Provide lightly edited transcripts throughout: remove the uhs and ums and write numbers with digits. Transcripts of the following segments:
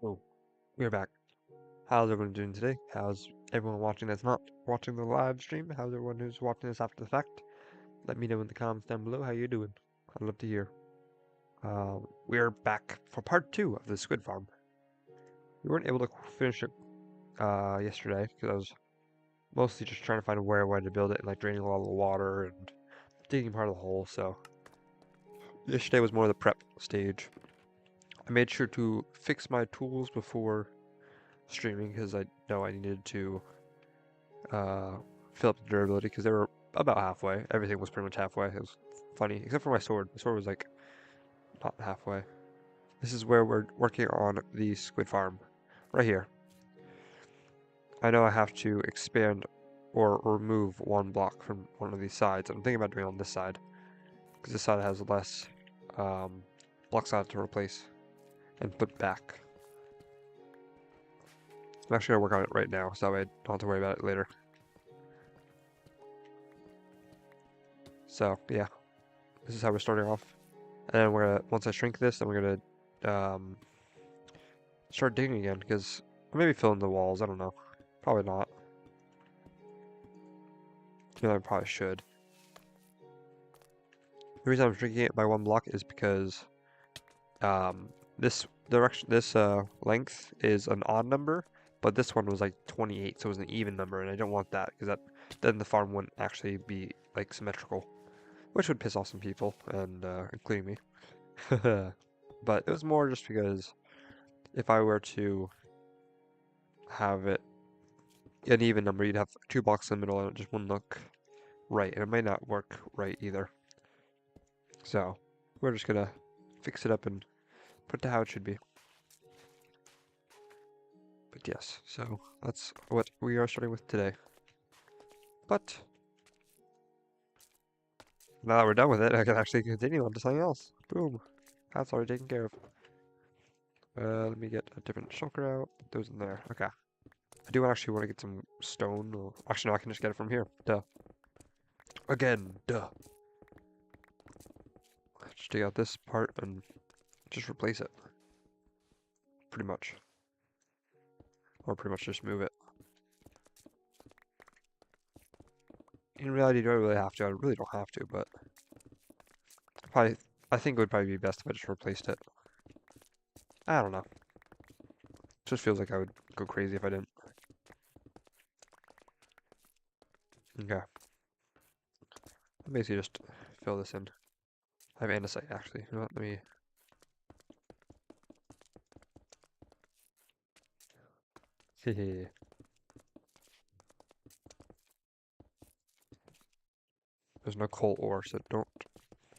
Oh, we're back. How's everyone doing today? How's everyone watching that's not watching the live stream? How's everyone who's watching this after the fact? Let me know in the comments down below how you're doing. I'd love to hear. We're back for part 2 of the squid farm. We weren't able to finish it yesterday because I was mostly just trying to find a way to build it and like draining all the water and digging part of the hole. So yesterday was more the prep stage. I made sure to fix my tools before streaming because I know I needed to uh, fill up the durability because they were about halfway. Everything was pretty much halfway. It was funny, except for my sword. My sword was like not halfway. This is where we're working on the squid farm, right here. I know I have to expand or remove one block from one of these sides. I'm thinking about doing it on this side because this side has less blocks out to replace and put back. I'm actually gonna work on it right now, so that way I don't have to worry about it later. So yeah, this is how we're starting off. And then we're gonna, once I shrink this, then we're gonna start digging again, because maybe fill in the walls, I don't know. Probably not. I probably should. The reason I'm shrinking it by one block is because this direction, this length is an odd number, but this one was like 28, so it was an even number, and I don't want that, because that then the farm wouldn't actually be like symmetrical, which would piss off some people, and including me. But it was more just because if I were to have it an even number, you'd have 2 blocks in the middle and it just wouldn't look right, and it might not work right either. So we're just gonna fix it up and put it to how it should be. But yes, so that's what we are starting with today. But now that we're done with it, I can actually continue on to something else. Boom. That's already taken care of. Let me get a different shulker out. Put those in there. Okay. I do actually want to get some stone. Or, actually, no, I can just get it from here. Duh. Again, duh. Just take out this part and just replace it. Pretty much. Or pretty much just move it. In reality, do I really have to? I really don't have to, but probably, I think it would probably be best if I just replaced it. I don't know. Just feels like I would go crazy if I didn't. Okay. I'll basically just fill this in. I have andesite, actually. You know what? Let me... Hehe. There's no coal ore, so don't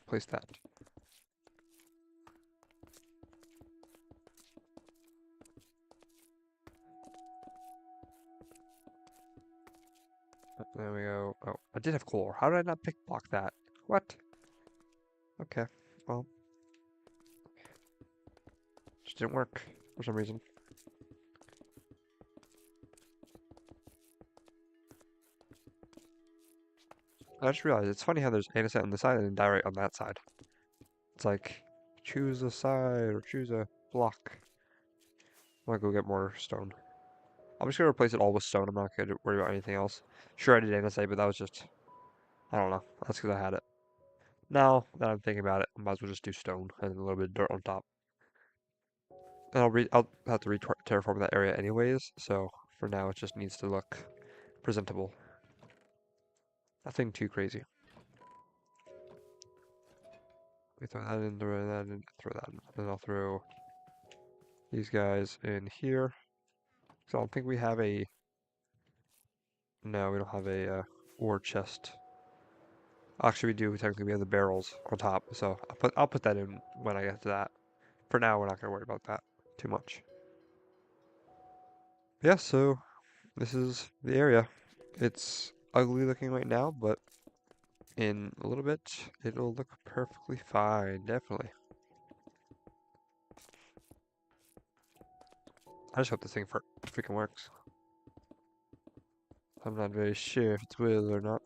place that. There we go. Oh, I did have coal ore. How did I not pick block that? What? Okay. Well, just didn't work for some reason. I just realized it's funny how there's andesite on this side and then diorite on that side. It's like, choose a side or choose a block. I'm gonna go get more stone. I'm just gonna replace it all with stone. I'm not gonna worry about anything else. Sure, I did andesite, but that was just, I don't know. That's because I had it. Now that I'm thinking about it, I might as well just do stone and a little bit of dirt on top. And I'll have to terraform that area anyways, so for now it just needs to look presentable. Nothing too crazy. We throw that in, throw that in, throw that in. Then I'll throw these guys in here. So I don't think we have a... No, we don't have a ore chest. Actually, we do. Technically, we have the barrels on top, so I'll put that in when I get to that. For now, we're not gonna worry about that too much. Yeah, so this is the area. It's ugly looking right now, but in a little bit, it'll look perfectly fine, definitely. I just hope this thing freaking works. I'm not very sure if it will or not.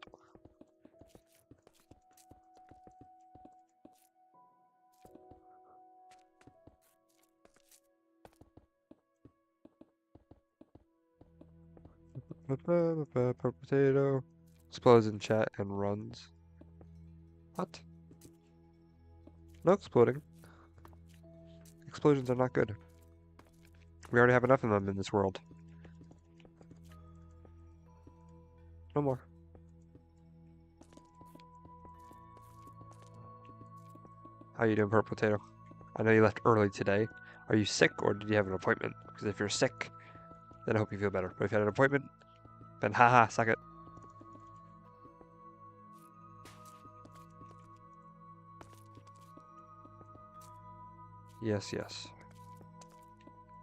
Purple potato. Explodes in chat and runs. What? No exploding. Explosions are not good. We already have enough of them in this world. No more. How you doing, Purple Potato? I know you left early today. Are you sick or did you have an appointment? Because if you're sick, then I hope you feel better. But if you had an appointment, then haha, suck it. Yes, yes.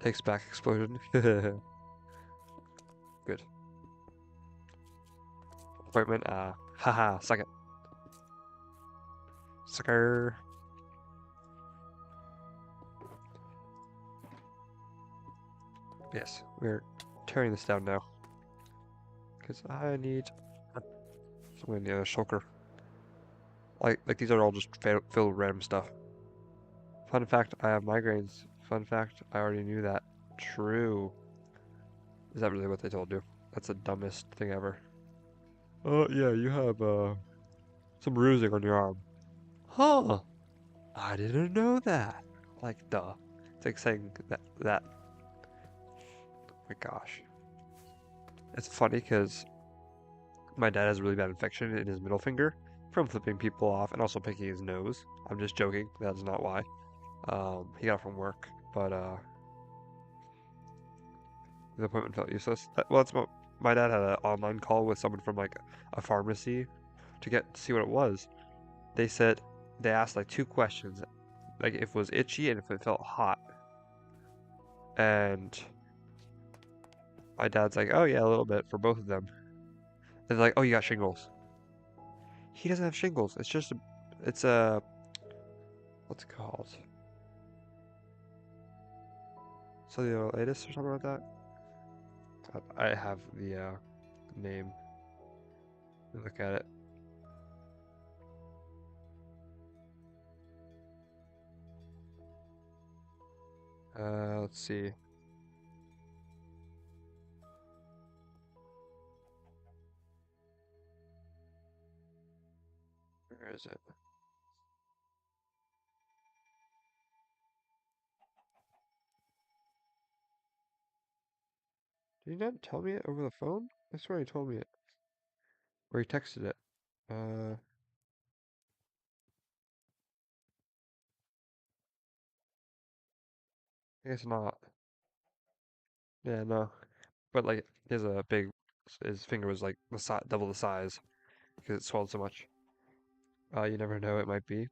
Takes back explosion. Good. Appointment, haha, suck it. Sucker. Yes, we're tearing this down now. Because I need something in the shulker. Like these are all just filled with random stuff. Fun fact, I have migraines. Fun fact, I already knew that. True. Is that really what they told you? That's the dumbest thing ever. Oh, yeah, you have, some bruising on your arm. Huh. I didn't know that. Like, duh. It's like saying that. Oh my gosh. It's funny because my dad has a really bad infection in his middle finger from flipping people off and also picking his nose. I'm just joking. That's not why. He got it from work, but, the appointment felt useless. Well, it's my dad had an online call with someone from like a pharmacy to see what it was. They said they asked like two questions, like if it was itchy and if it felt hot. And my dad's like, "Oh yeah, a little bit for both of them." And they're like, "Oh, you got shingles." He doesn't have shingles. It's a, what's it called? Cellulitis or something like that. I have the name. Look at it. Let's see. Where is it? Did he not tell me it over the phone? I swear he told me it. Or he texted it. Uh, I guess not. Yeah, no. But like, he has a big. His finger was like double the size because it swelled so much. You never know, it might be.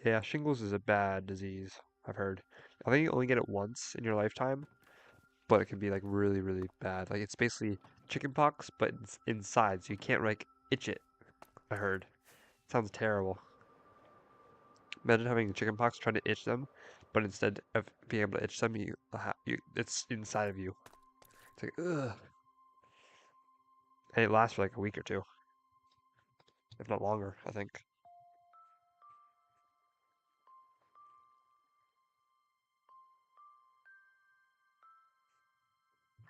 Yeah, shingles is a bad disease, I've heard. I think you only get it once in your lifetime, but it can be like really, really bad. Like it's basically chickenpox, but it's inside, so you can't like itch it. I heard. Sounds terrible. Imagine having chickenpox, trying to itch them, but instead of being able to itch them, it's inside of you. It's like ugh, and it lasts for like a week or two, if not longer, I think.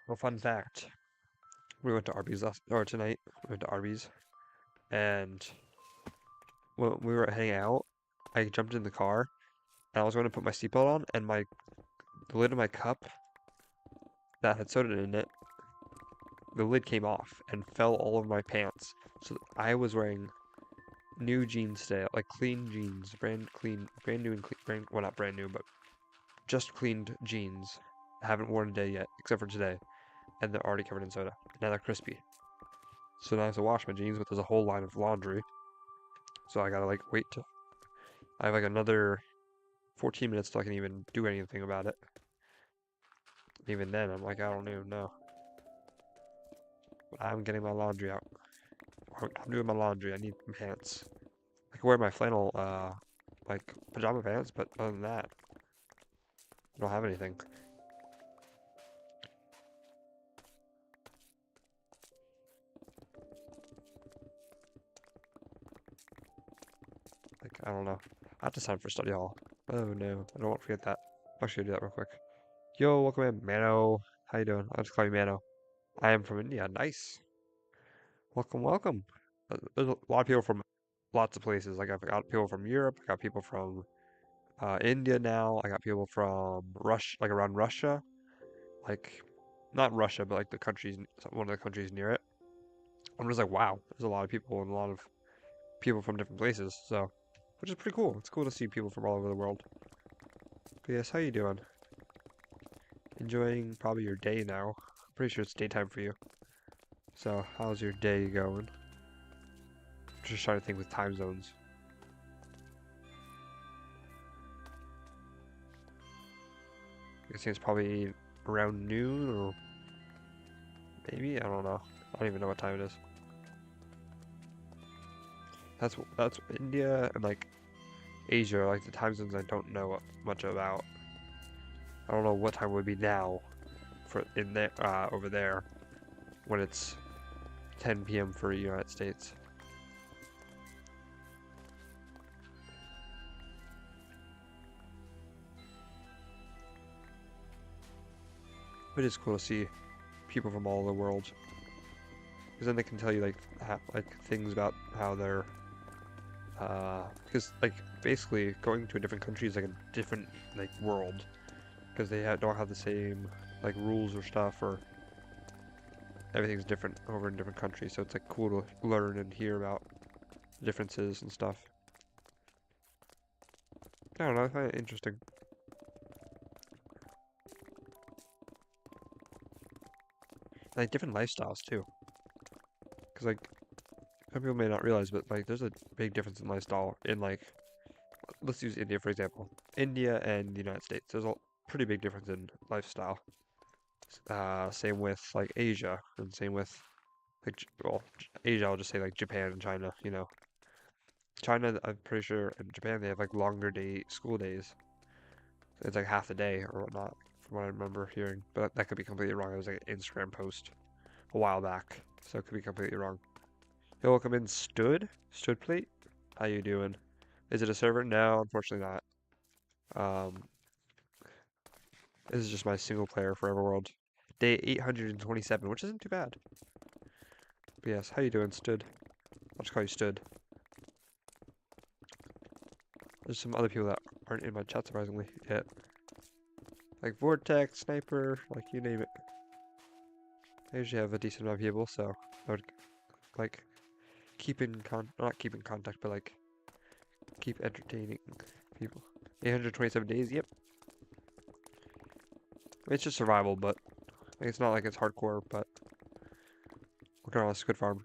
Well, fun fact: we went to Arby's tonight. We went to Arby's, and when we were heading out, I jumped in the car, and I was going to put my seatbelt on, and the lid of my cup that had soda in it, the lid came off and fell all over my pants. So I was wearing new jeans today, like clean jeans, brand clean, brand new and clean, well not brand new, but just cleaned jeans. I haven't worn a day yet, except for today, and they're already covered in soda. Now they're crispy. So now I have to wash my jeans, but there's a whole line of laundry. So I gotta like wait till I have like another 14 minutes till I can even do anything about it. Even then, I'm like, I don't even know. But I'm getting my laundry out. I'm doing my laundry. I need pants. I can wear my flannel, like pajama pants, but other than that, I don't have anything. Like, I don't know. I have to sign for study hall. Oh no, I don't want to forget that. I'll actually do that real quick. Yo, welcome in, Mano. How you doing? I'll just call you Mano. I am from India. Nice. Welcome, welcome. There's a lot of people from lots of places. Like I've got people from Europe. I got people from India now. I got people from Russia, like around Russia. Like not Russia, but like the countries, one of the countries near it. I'm just like, wow, there's a lot of people and a lot of people from different places. So, which is pretty cool. It's cool to see people from all over the world. But yes, how you doing? Enjoying probably your day now. Pretty sure it's daytime for you. So, how's your day going? Just trying to think with time zones. I guess it's probably around noon or maybe, I don't know. I don't even know what time it is. That's India and like Asia, like the time zones I don't know much about. I don't know what time it would be now for in there over there when it's 10 p.m. for the United States. But it's cool to see people from all over the world because then they can tell you like things about how they're because like basically going to a different country is like a different like world because don't have the same like rules or stuff or everything's different over in different countries, so it's like cool to learn and hear about differences and stuff. I don't know, I find it interesting. Like different lifestyles too, because like some people may not realize, but like there's a big difference in lifestyle in like let's use India for example. India and the United States, there's a pretty big difference in lifestyle. Same with like Asia, and same with like well, Asia. I'll just say like Japan and China. You know, China. I'm pretty sure in Japan they have like longer school days. It's like half a day or whatnot, from what I remember hearing. But that could be completely wrong. It was like an Instagram post a while back, so it could be completely wrong. Hey, welcome in, Stood Plate. How you doing? Is it a server? No, unfortunately not. Um, this is just my single player for Everworld. Day 827, which isn't too bad. But yes, how you doing, Stood? I'll just call you Stood. There's some other people that aren't in my chat surprisingly yet. Like Vortex, Sniper, like you name it. I usually have a decent amount of people, so I would like not keep in contact, but like keep entertaining people. 827 days, yep. It's just survival, but like, it's not like it's hardcore, but look at all Squid Farm.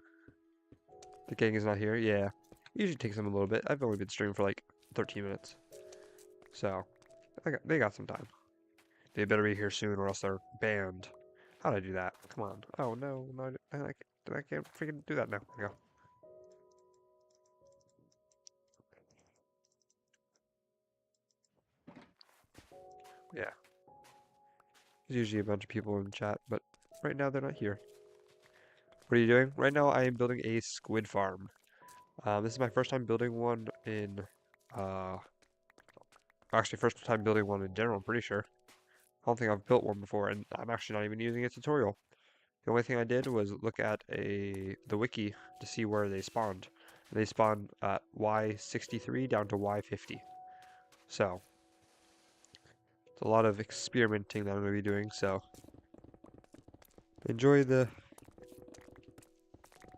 The gang is not here, yeah. It usually takes them a little bit. I've only been streaming for like 13 minutes. So, they got some time. They better be here soon or else they're banned. How'd I do that? Come on. Oh no, no, I can't freaking do that now. There we go. Yeah. There's usually a bunch of people in chat, but right now they're not here. What are you doing? Right now I am building a squid farm. This is my first time building one in, uh, actually first time building one in general, I'm pretty sure. I don't think I've built one before, and I'm actually not even using a tutorial. The only thing I did was look at the wiki to see where they spawned. And they spawned at Y63 down to Y50. So, it's a lot of experimenting that I'm going to be doing, so enjoy the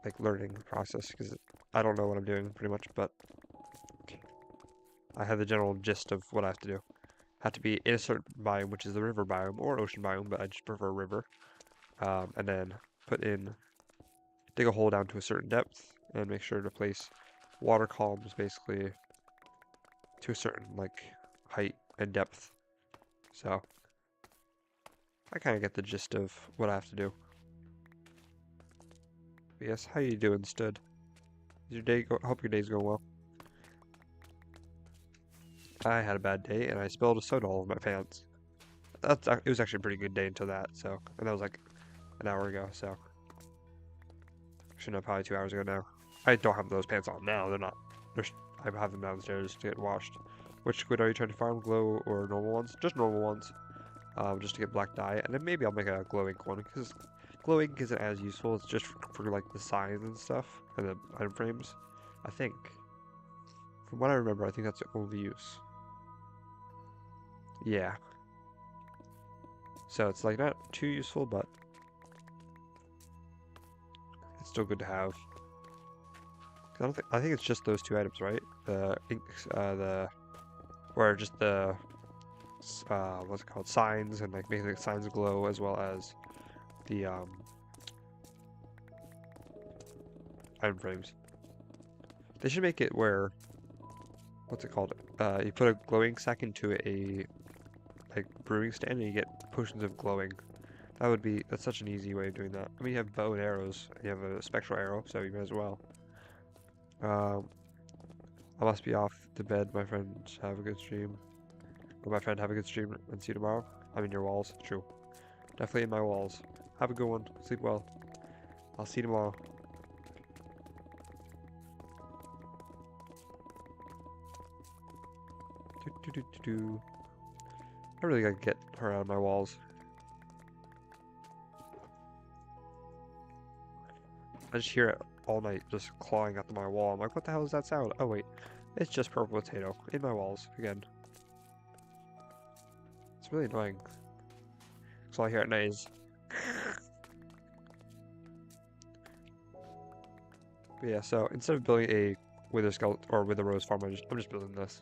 like learning process because I don't know what I'm doing pretty much, but I have the general gist of what I have to do. I have to be in a certain biome, which is the river biome or ocean biome, but I just prefer river. And then dig a hole down to a certain depth and make sure to place water columns basically to a certain like height and depth. So I kind of get the gist of what I have to do. But yes, how you doing, Stud? Is your day hope your day's going well. I had a bad day and I spilled a soda all over my pants. It was actually a pretty good day until that. So, and that was like an hour ago. So, should know probably 2 hours ago now. I don't have those pants on now. They're not. I have them downstairs to get washed. Which squid are you trying to farm? Glow or normal ones? Just normal ones. Just to get black dye, and then maybe I'll make a glow ink one because glowing isn't as useful. It's just for like the signs and stuff and the item frames. I think. From what I remember, I think that's the only use. Yeah. So it's like not too useful, but it's still good to have. I think it's just those two items, right? The inks, or just the what's it called, signs, and like making the signs glow, as well as the item frames. They should make it where, what's it called? You put a glowing sack into a like brewing stand, and you get potions of glowing. That's such an easy way of doing that. I mean, you have bow and arrows, and you have a spectral arrow, so you might as well. Um, I must be off to bed, my friends. Have a good stream. Will my friend have a good stream and see you tomorrow? I'm in your walls. True. Definitely in my walls. Have a good one. Sleep well. I'll see you tomorrow. I really gotta get her out of my walls. I just hear it all night, just clawing at my wall. I'm like, what the hell is that sound? Oh wait, it's just purple potato in my walls again. It's really annoying. So all I hear at night is. But yeah, so instead of building a wither skeleton or wither rose farm, I'm just building this.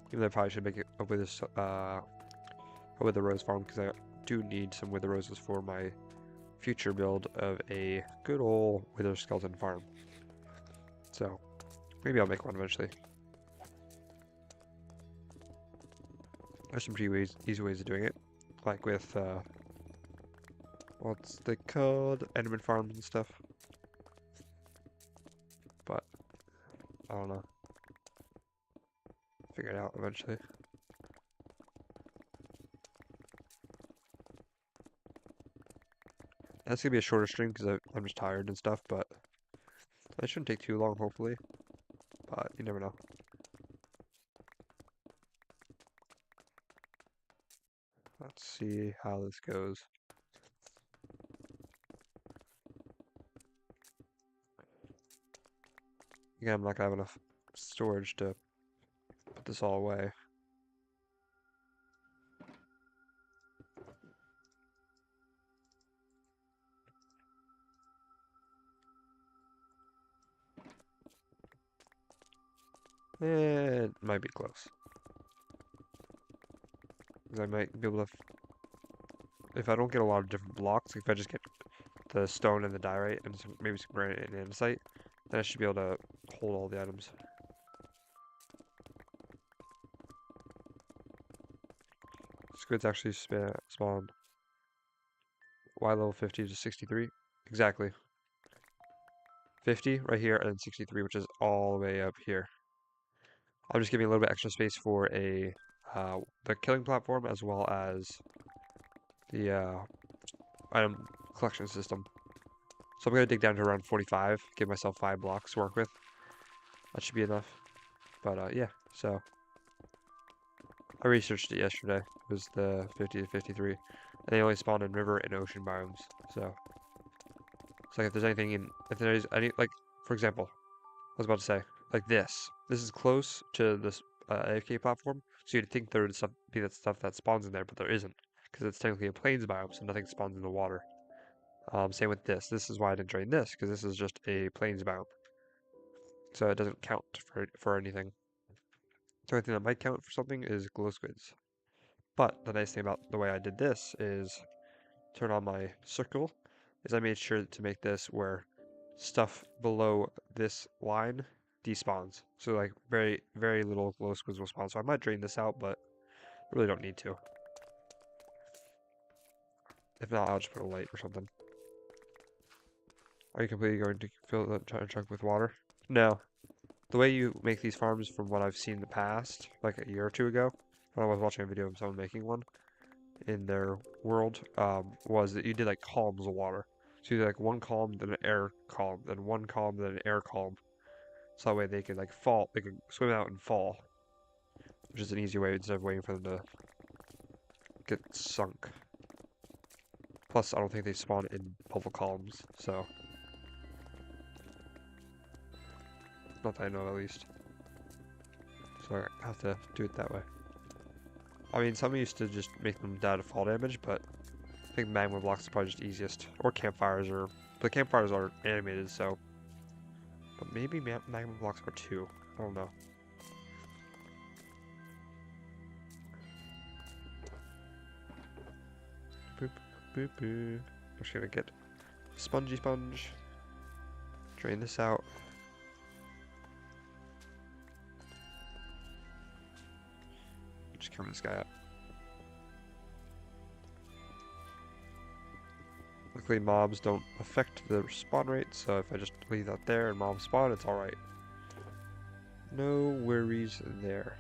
Even though I probably should make it a wither rose farm, because I do need some wither roses for my future build of a good old wither skeleton farm. So maybe I'll make one eventually. There's some pretty easy ways of doing it, like with what's they called, enderman farms and stuff. But I don't know. Figure it out eventually. That's gonna be a shorter stream because I'm just tired and stuff, but it shouldn't take too long, hopefully. But you never know. Let's see how this goes. Again, I'm not gonna have enough storage to put this all away. It might be close. Because I might be able to, if I don't get a lot of different blocks, if I just get the stone and the diorite and maybe some granite and andesite, then I should be able to hold all the items. Squids actually spawn. Y level 50 to 63. Exactly. 50 right here and 63, which is all the way up here. I'm just giving a little bit extra space for the killing platform, as well as the item collection system. So I'm gonna dig down to around 45, give myself 5 blocks to work with. That should be enough. But yeah, so I researched it yesterday. It was the 50 to 53, and they only spawn in river and ocean biomes. So it's like if there's any, like, for example, I was about to say, like this. This is close to this AFK platform, so you'd think there would be that stuff that spawns in there, but there isn't, because it's technically a plains biome, so nothing spawns in the water. Same with this. This is why I didn't drain this, because this is just a plains biome, so it doesn't count for anything. The only thing that might count for something is glow squids. But the nice thing about the way I did this is turn on my circle, is I made sure to make this where stuff below this line despawns. So like very, very little glow squids will spawn. So I might drain this out, but I really don't need to. If not, I'll just put a light or something. Are you completely going to fill the chunk with water? No. The way you make these farms, from what I've seen in the past, like a year or two ago, when I was watching a video of someone making one in their world, was that you did like columns of water. So you did like one column, then an air column, then one column, then an air column. So that way they could like fall, they could swim out and fall, which is an easy way instead of waiting for them to get sunk. Plus, I don't think they spawn in bubble columns, so not that I know at least. So I have to do it that way. I mean, some used to just make them die to fall damage, but I think magma blocks are probably just easiest. Or campfires, or but campfires are animated, so. But maybe magma blocks are too. I don't know. Boop, boop, boop. I'm just gonna get spongy sponge. Drain this out. Just cover this guy up. Luckily, mobs don't affect the spawn rate, so if I just leave that there and mobs spawn, it's alright. No worries there.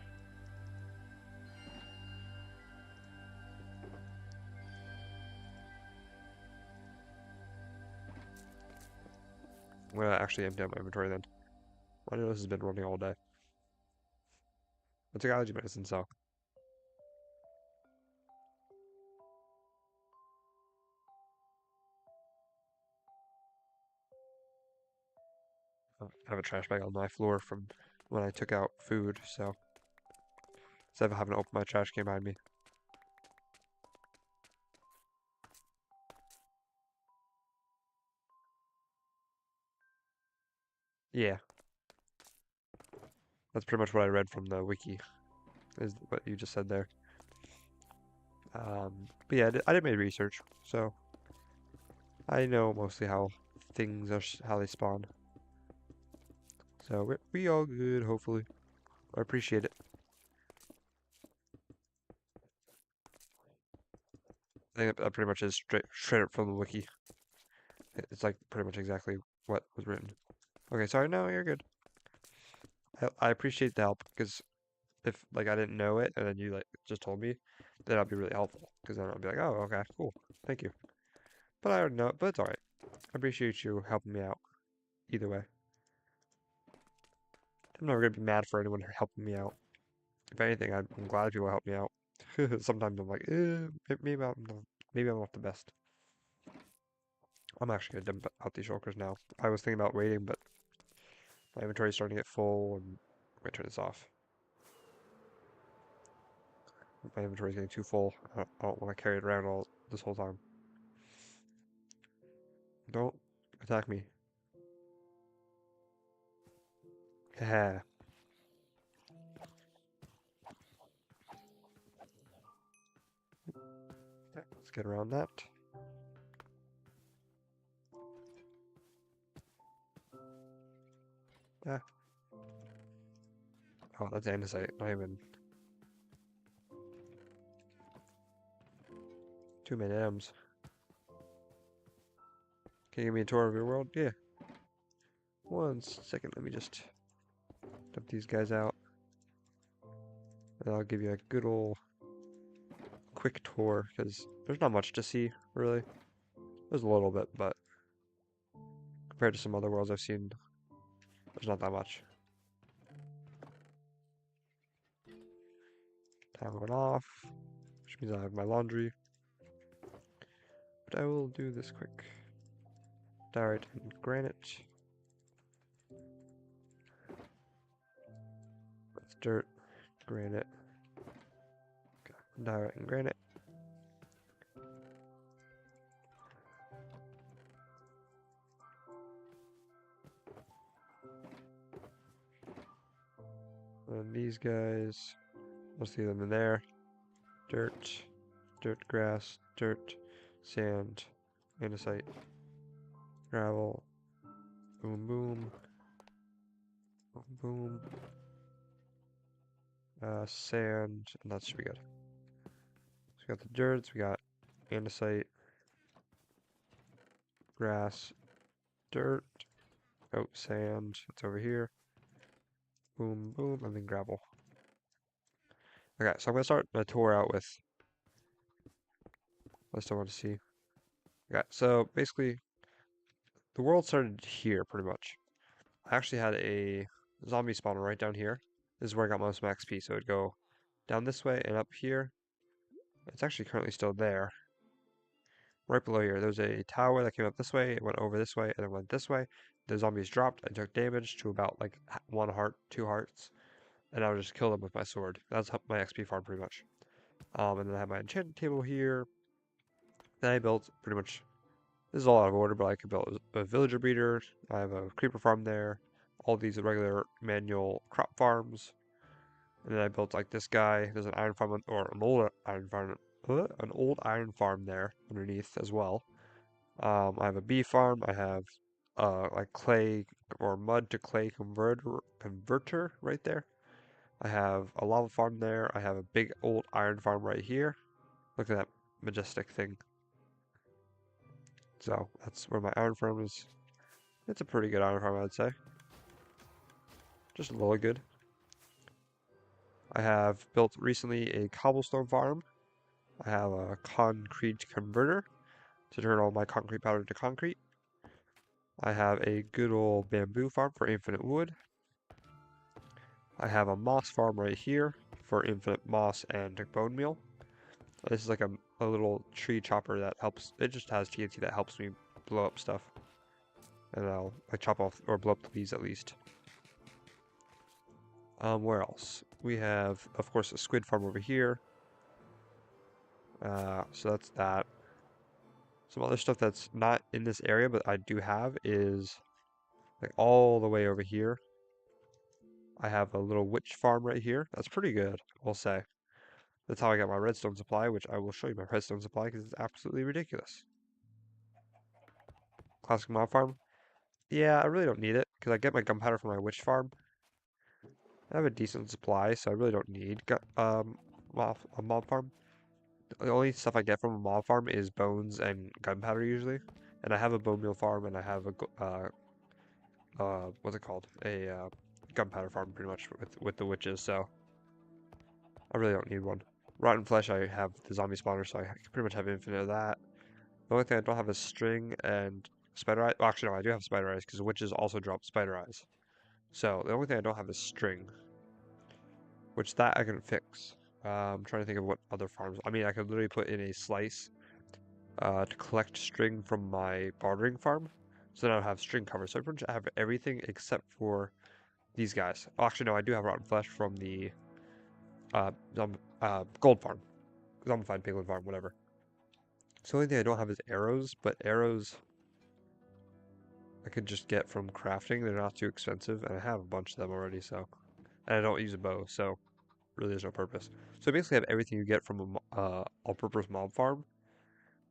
I'm gonna actually empty out my inventory then. I know this has been running all day. What's your allergy medicine sell? I have a trash bag on my floor from when I took out food, so instead of having to open my trash can behind me. Yeah, that's pretty much what I read from the wiki, is what you just said there. But yeah, I did my research, so I know mostly how things are, how they spawn. So we all good, hopefully. I appreciate it. I think that pretty much is straight up from the wiki. It's like pretty much exactly what was written. Okay, sorry, no, you're good. I appreciate the help because if like I didn't know it and then you like just told me, then I'd be really helpful because then I'd be like, oh, okay, cool, thank you. But I already know it, but it's alright. I appreciate you helping me out either way. I'm never gonna be mad for anyone helping me out. If anything, I'm glad people help me out. Sometimes I'm like, maybe I'm not the best. I'm actually gonna dump out these shulkers now. I was thinking about waiting, but my inventory's starting to get full, and I'm gonna turn this off. My inventory's getting too full. I don't want to carry it around all this whole time. Don't attack me. Yeah. Let's get around that. Yeah. Oh, that's andesite. Not even too many M's. Can you give me a tour of your world? Yeah. 1 second. Let me just dump these guys out. And I'll give you a good old quick tour because there's not much to see, really. There's a little bit, but compared to some other worlds I've seen, there's not that much. Time went off, which means I have my laundry. But I will do this quick. Diorite and granite. That's dirt, granite, diorite and granite. And these guys, we'll see them in there. Dirt, dirt, grass, dirt, sand, andesite, gravel, boom, boom, boom, boom, sand, and that should be good. So we got the dirt, we got andesite, grass, dirt, oh, sand, it's over here, boom, boom, and then gravel. Okay, so I'm gonna start my tour out with what I still want to see. Okay, so basically, the world started here, pretty much. I actually had a zombie spawner right down here. This is where I got most of my XP, so it'd go down this way and up here. It's actually currently still there. right below here, there's a tower that came up this way, it went over this way, and then went this way. The zombies dropped and took damage to about like 1 heart, 2 hearts, and I would just kill them with my sword. That's my XP farm pretty much. And then I have my enchanting table here. Then I built pretty much, this is all out of order, but I could build a villager breeder. I have a creeper farm there. All these regular manual crop farms. And then I built like this guy. There's an iron farm, or an old iron farm, there underneath as well. I have a bee farm. I have like clay or mud to clay converter right there. I have a lava farm there. I have a big old iron farm right here. Look at that majestic thing. So that's where my iron farm is. It's a pretty good iron farm, I'd say. Just a little good. I have built recently a cobblestone farm. I have a concrete converter to turn all my concrete powder to concrete. I have a good old bamboo farm for infinite wood. I have a moss farm right here for infinite moss and bone meal. This is like a little tree chopper that helps. It just has TNT that helps me blow up stuff. And I'll chop off or blow up the leaves at least. Where else? We have, of course, a squid farm over here. So that's that. Some other stuff that's not in this area, but I do have is like all the way over here. I have a little witch farm right here. That's pretty good, I'll say. That's how I got my redstone supply, which I will show you my redstone supply because it's absolutely ridiculous. Classic mob farm. Yeah, I really don't need it because I get my gunpowder from my witch farm. I have a decent supply, so I really don't need a mob farm. The only stuff I get from a mob farm is bones and gunpowder usually. And I have a bone meal farm and I have a what's it called? A gunpowder farm pretty much with the witches, so I really don't need one. Rotten flesh, I have the zombie spawner, so I pretty much have infinite of that. The only thing I don't have is string and spider eyes. Well, actually, no, I do have spider eyes because witches also drop spider eyes. So the only thing I don't have is string, which that I can fix. I'm trying to think of what other farms. I mean, I could literally put in a slice to collect string from my bartering farm. So then I'll have string cover. So I pretty much have everything except for these guys. Oh, actually, no, I do have rotten flesh from the gold farm. Zombified piglin farm, whatever. So the only thing I don't have is arrows, but arrows I could just get from crafting. They're not too expensive, and I have a bunch of them already, so. And I don't use a bow, so really there's no purpose. So I basically have everything you get from a all-purpose mob farm.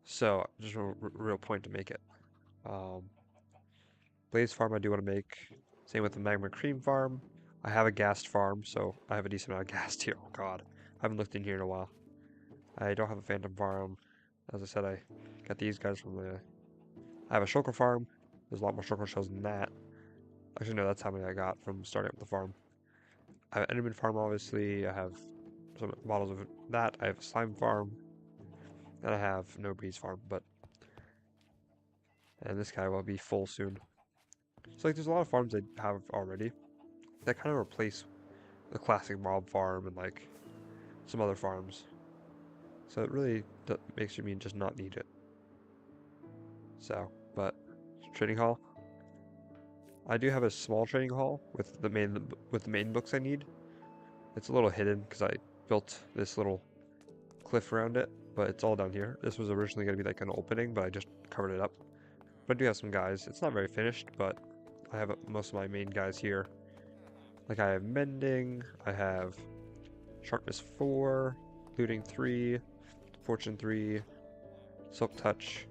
So just a real point to make it. Blaze farm I do want to make. Same with the magma cream farm. I have a ghast farm, so I have a decent amount of ghast here. Oh god, I haven't looked in here in a while. I don't have a phantom farm. As I said, I got these guys from the. I have a shulker farm. There's a lot more shulker shells than that. Actually, no, that's how many I got from starting up the farm. I have an enderman farm, obviously. I have some models of that. I have a slime farm. And I have no bees farm, but. And this guy will be full soon. So, like, there's a lot of farms I have already that kind of replace the classic mob farm and, like, some other farms. So, it really makes me just not need it. So, but trading hall. I do have a small trading hall with the main books I need. It's a little hidden because I built this little cliff around it, but it's all down here. This was originally going to be like an opening, but I just covered it up. But I do have some guys. It's not very finished, but I have most of my main guys here. Like I have mending, I have sharpness 4, looting 3, fortune 3, silk touch,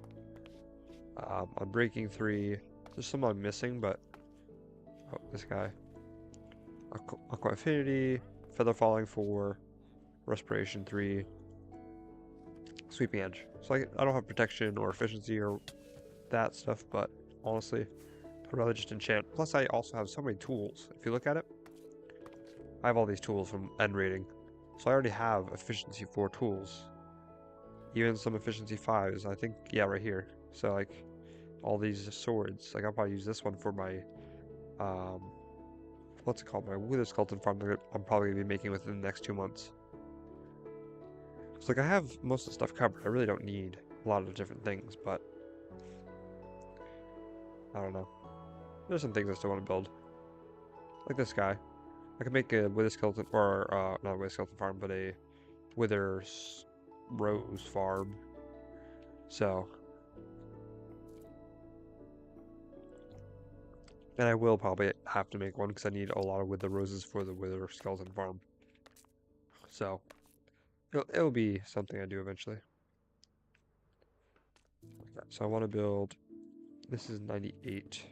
unbreaking 3. There's some I'm missing, but oh, this guy. Aqua affinity, feather falling 4, respiration 3, sweeping edge. So I don't have protection or efficiency or that stuff, but honestly, I'd rather just enchant. Plus, I also have so many tools. If you look at it, I have all these tools from end rating. So I already have efficiency 4 tools. Even some efficiency 5s, I think, yeah, right here. So, like, all these swords. Like, I'll probably use this one for my, what's it called? My wither skeleton farm that I'm probably going to be making within the next 2 months. So, like, I have most of the stuff covered. I really don't need a lot of different things, but I don't know. There's some things I still want to build. Like this guy. I could make a wither skeleton, or not a wither skeleton farm, but a wither rose farm. So, and I will probably have to make one because I need a lot of wither roses for the wither skeleton farm. So, it'll be something I do eventually. So I want to build, this is 98.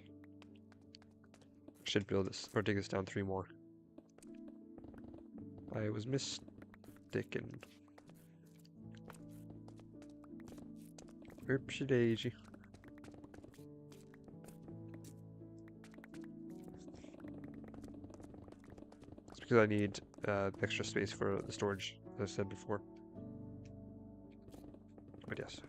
Should build this, or take this down 3 more. I was mistaken. Oopsie daisy. It's because I need extra space for the storage, as I said before. But yes.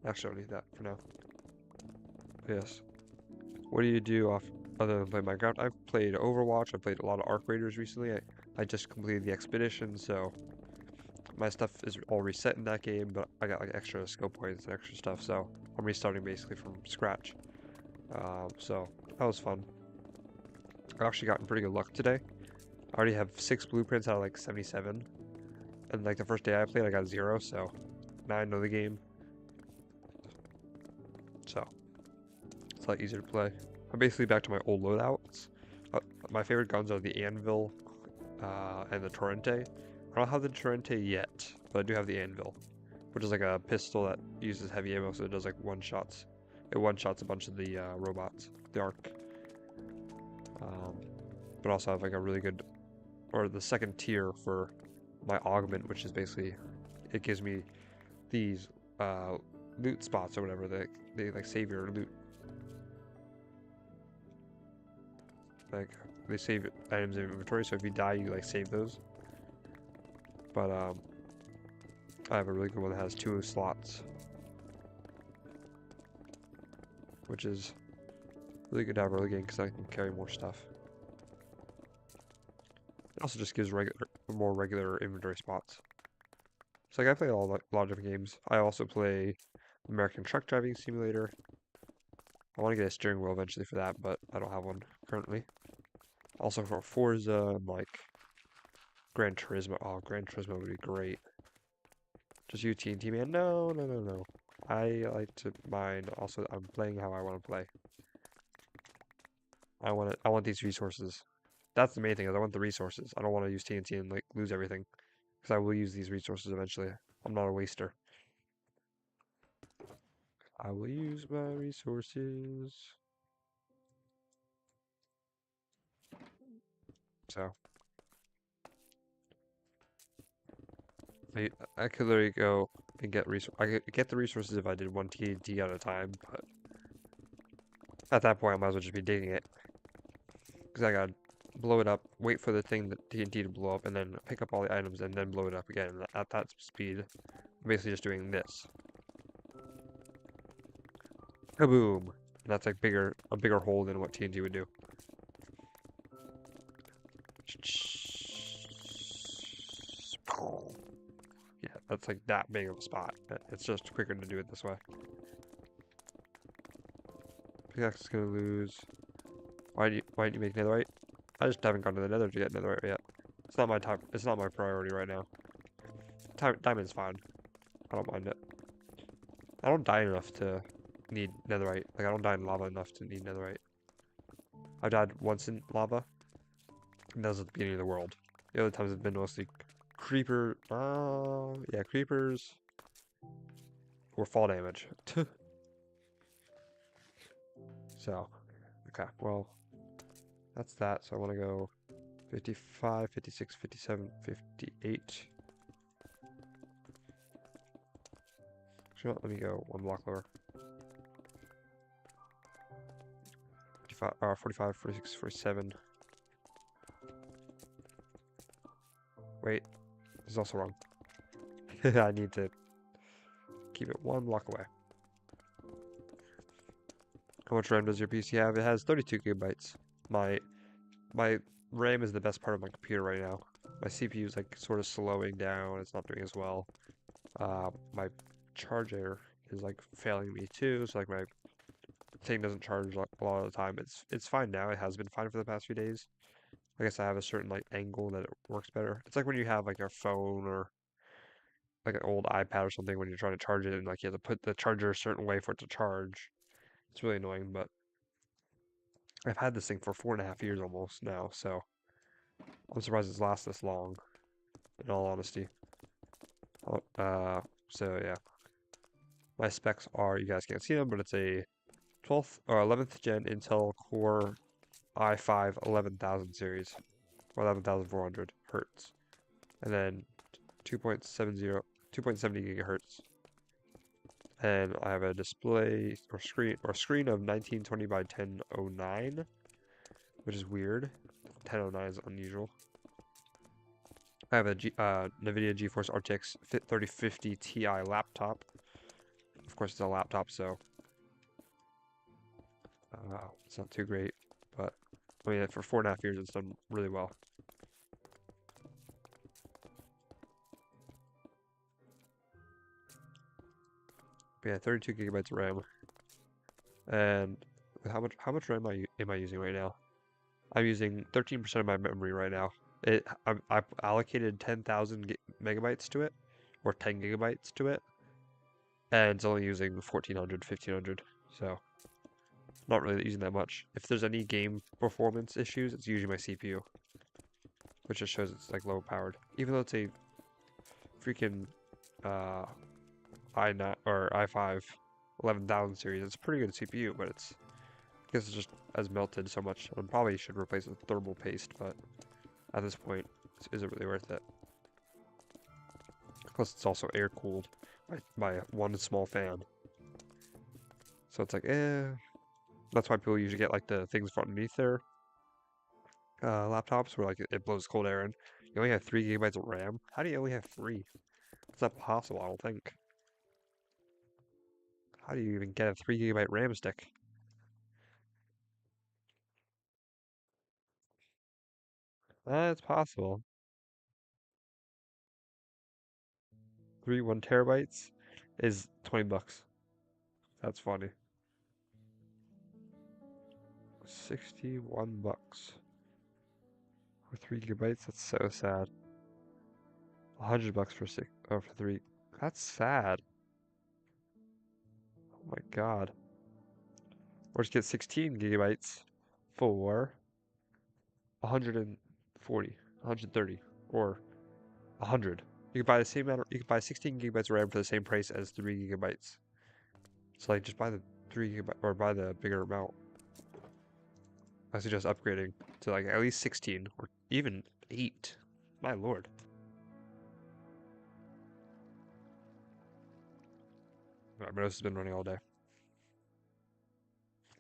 Actually, I don't need that for now. But yes. What do you do other than play Minecraft? I've played Overwatch. I played a lot of Arc Raiders recently. I just completed the expedition, so my stuff is all reset in that game, but I got like extra skill points and extra stuff, so I'm restarting basically from scratch. So that was fun. I've actually gotten pretty good luck today. I already have 6 blueprints out of like 77, and like the first day I played, I got 0, so now I know the game. So it's a lot easier to play. I'm basically back to my old loadouts. My favorite guns are the Anvil and the Torrente. I don't have the Torrente yet, but I do have the Anvil, which is like a pistol that uses heavy ammo, so it does like one-shots. It one-shots a bunch of the robots, the Ark. But also I have like a really good, or the second tier for my augment, which is basically, it gives me these loot spots or whatever. They like save your loot. Like they save items in inventory, so if you die, you like save those. But I have a really good one that has 2 slots, which is really good to have early game because I can carry more stuff. It also just gives more regular inventory spots. So like I play a lot of different games. I also play American Truck Driving Simulator. I want to get a steering wheel eventually for that, but I don't have one currently. Also for Forza and like Gran Turismo. Oh, Gran Turismo would be great. Just you TNT man. No, no, no, no. I like to mine. Also, I'm playing how I want to play. I want these resources. That's the main thing, is I want the resources. I don't want to use TNT and like lose everything. Because I will use these resources eventually. I'm not a waster. I will use my resources. So I could literally go and get I could get the resources if I did 1 TNT at a time, but at that point I might as well just be digging it. Because I gotta blow it up, wait for the thing, the TNT to blow up, and then pick up all the items and then blow it up again. At that speed, I'm basically just doing this. Kaboom! And that's like a bigger hole than what TNT would do. Yeah, that's like that big of a spot. It's just quicker to do it this way. Pickaxe is gonna lose. Why did you make netherite? I just haven't gone to the nether to get netherite yet. It's not my time. It's not my priority right now. Diamond's fine. I don't mind it. I don't die enough to need netherite. Like I don't die in lava enough to need netherite. I've died once in lava, and that was at the beginning of the world. The other times have been mostly yeah, creepers or fall damage. So, okay, well, that's that. So I want to go 55, 56, 57, 58. Actually, let me go 1 block lower. 45, 46, 47. Wait, this is also wrong. I need to keep it 1 block away. How much RAM does your PC have? It has 32 gigabytes. My RAM is the best part of my computer right now. My CPU is like sort of slowing down. It's not doing as well. My charger is like failing me too. So like my thing doesn't charge a lot of the time. It's fine now. It has been fine for the past few days. I guess I have a certain like angle that it works better. It's like when you have like a phone or like an old iPad or something when you're trying to charge it and like you have to put the charger a certain way for it to charge. It's really annoying, but I've had this thing for 4.5 years almost now, so I'm surprised it's lasted this long, in all honesty. So yeah, my specs are, you guys can't see them, but it's a 12th or 11th gen Intel Core i5 11,000 series, or 11,400 hertz, and then 2.70 gigahertz. And I have a display or screen of 1920 by 1009, which is weird. 1009 is unusual. I have a NVIDIA GeForce RTX 3050 Ti laptop. Of course, it's a laptop, so it's not too great. But I mean, for 4.5 years, it's done really well. But yeah, 32 gigabytes of RAM. And how much RAM am I using right now? I'm using 13% of my memory right now. I've allocated 10,000 megabytes to it, or 10 gigabytes to it, and it's only using 1400, 1500. So not really using that much. If there's any game performance issues, it's usually my CPU, which just shows it's like low powered. Even though it's a freaking uh, i9 or i5 11,000 series, it's a pretty good CPU, but I guess it's just has melted so much. I probably should replace it with thermal paste, but at this point, is it really worth it? Plus, it's also air cooled by one small fan. So it's like, That's why people usually get like the things for underneath their laptops where like it blows cold air in. You only have 3 gigabytes of RAM. How do you only have 3? Is that possible? I don't think. How do you even get a 3 gigabyte RAM stick? It's possible. 1 terabytes is 20 bucks. That's funny. 61 bucks for 3 gigabytes. That's so sad. 100 bucks for for 3. That's sad. Oh my god. Or just get 16 gigabytes for 140, 130, or 100. You can buy the same amount. You can buy 16 gigabytes of RAM for the same price as 3 gigabytes. So like, just buy the 3 gigabyte or buy the bigger amount. I suggest upgrading to like at least 16 or even 8. My lord. My mouse has been running all day.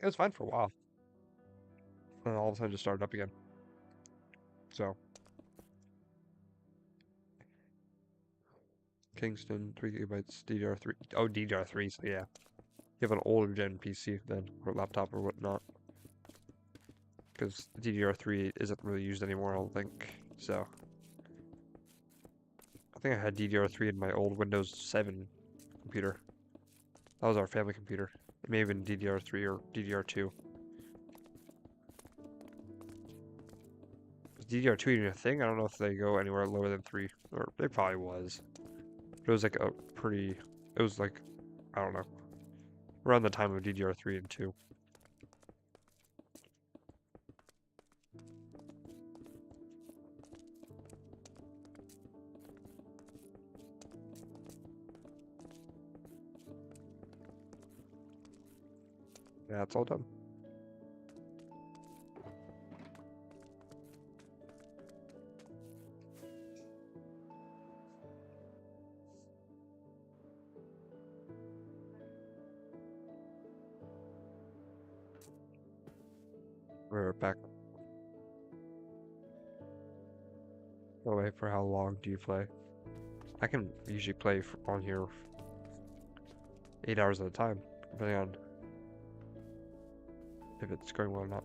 It was fine for a while, and all of a sudden just started up again. So Kingston 3 gigabytes DDR3. Oh, DDR3. So yeah, you have an older gen PC then, or laptop or whatnot. Because DDR3 isn't really used anymore, I don't think. So I think I had DDR3 in my old Windows 7 computer. That was our family computer. It may have been DDR3 or DDR2. Was DDR2 even a thing? I don't know if they go anywhere lower than 3. Or they probably was. But it was like it was like, I don't know, around the time of DDR3 and 2. Yeah, it's all done. We're back. Oh wait, for how long do you play? I can usually play on here 8 hours at a time, depending on if it's going well or not.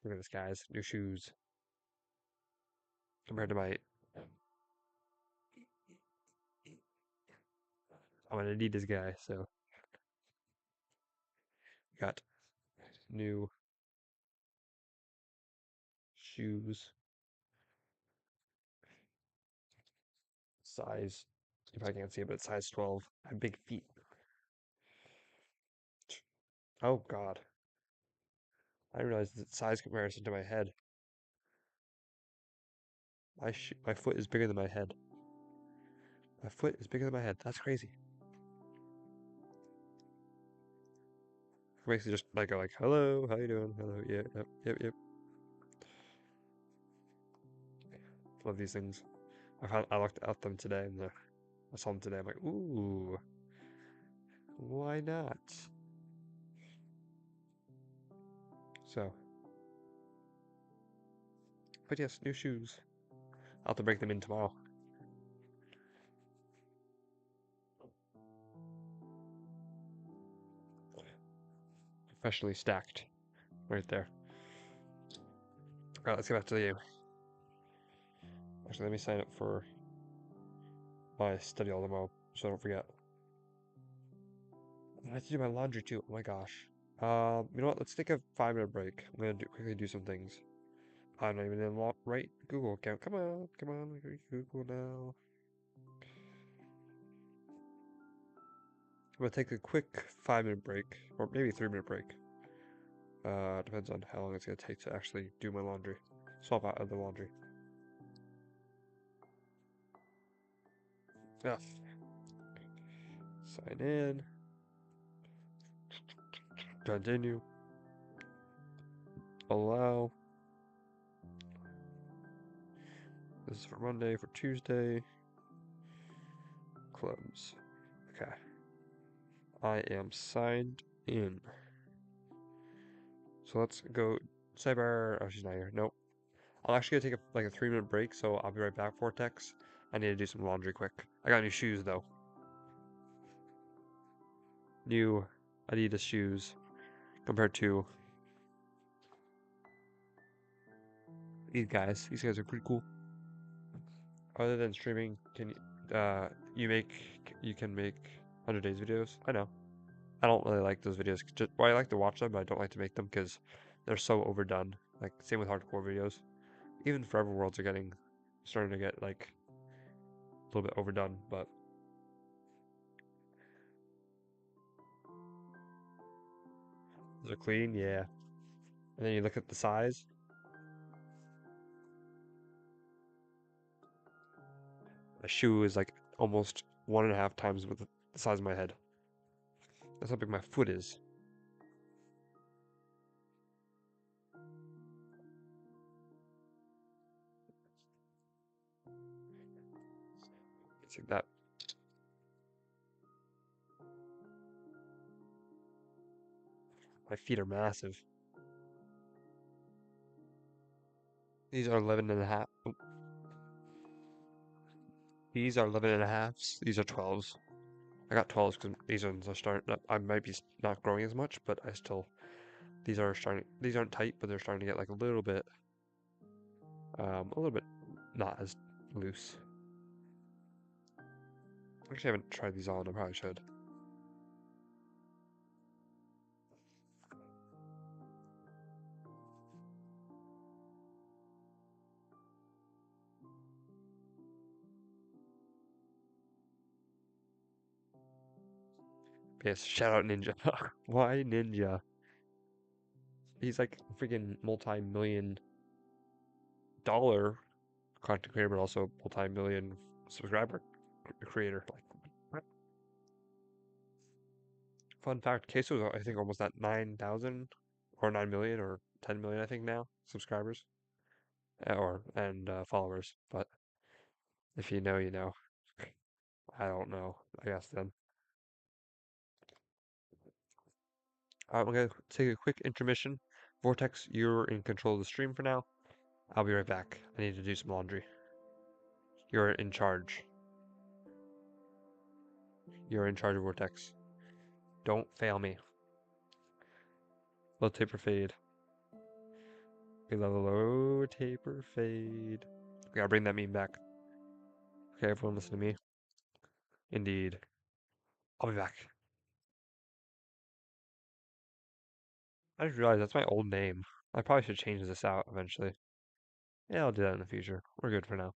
Look at this, guys. New shoes compared to my. I'm an Adidas guy, so got new shoes. Size. You probably can't see it, but it's size 12. I have big feet. Oh God. I realized the size comparison to my head. My foot is bigger than my head. My foot is bigger than my head. That's crazy. It makes it just like go like, hello, how you doing? Hello, yeah, yep. Love these things. I looked at them today and I saw them today. I'm like, ooh, why not? So, but yes, new shoes. I'll have to break them in tomorrow. Professionally stacked, right there. All right, let's get back to the game. Actually, let me sign up for my study all tomorrow so I don't forget. I have to do my laundry too. Oh my gosh. You know what? Let's take a 5-minute break. I'm gonna quickly do some things. I'm not even in the right Google account. Come on, Google now. I'm gonna take a quick 5-minute break, or maybe 3-minute break. Depends on how long it's gonna take to actually do my laundry. Swap out of the laundry. Yeah. Sign in. Continue. Allow. This is for Monday, for Tuesday. Close. Okay. I am signed in. So let's go. Cyber. Oh, she's not here. Nope. I'm actually gonna take like a 3-minute break, so I'll be right back, Vortex. I need to do some laundry quick. I got new shoes though. New Adidas shoes compared to these guys. These guys are pretty cool. Other than streaming, you can make 100 days videos? I know. I don't really like those videos. Well, I like to watch them, but I don't like to make them because they're so overdone. Like same with hardcore videos. Even Forever Worlds are starting to get like a little bit overdone, but those are clean, yeah. And then you look at the size. A shoe is like almost 1.5 times the size of my head. That's how big my foot is. It's like that. My feet are massive. These are 11 and a half. Oh, these are 11 and a halves. These are 12s. I got 12s because these ones are starting. I might be not growing as much, but I still. These are starting. These aren't tight, but they're starting to get like a little bit not as loose. Actually, I haven't tried these on. I probably should. Yes, shout out Ninja. Why Ninja? He's like a freaking multi-million-dollar content creator, but also multi-million subscriber creator. Like, what? Fun fact: Queso's I think almost at 9,000 or 9 million or 10 million, I think now subscribers or and followers. But if you know, you know. I don't know. I guess then. I'm gonna take a quick intermission. Vortex, you're in control of the stream for now. I'll be right back. I need to do some laundry. You're in charge. You're in charge of Vortex. Don't fail me. Low taper fade. We love a low taper fade. We gotta bring that meme back. Okay, everyone listen to me. Indeed. I'll be back. I just realized that's my old name. I probably should change this out eventually. Yeah, I'll do that in the future. We're good for now.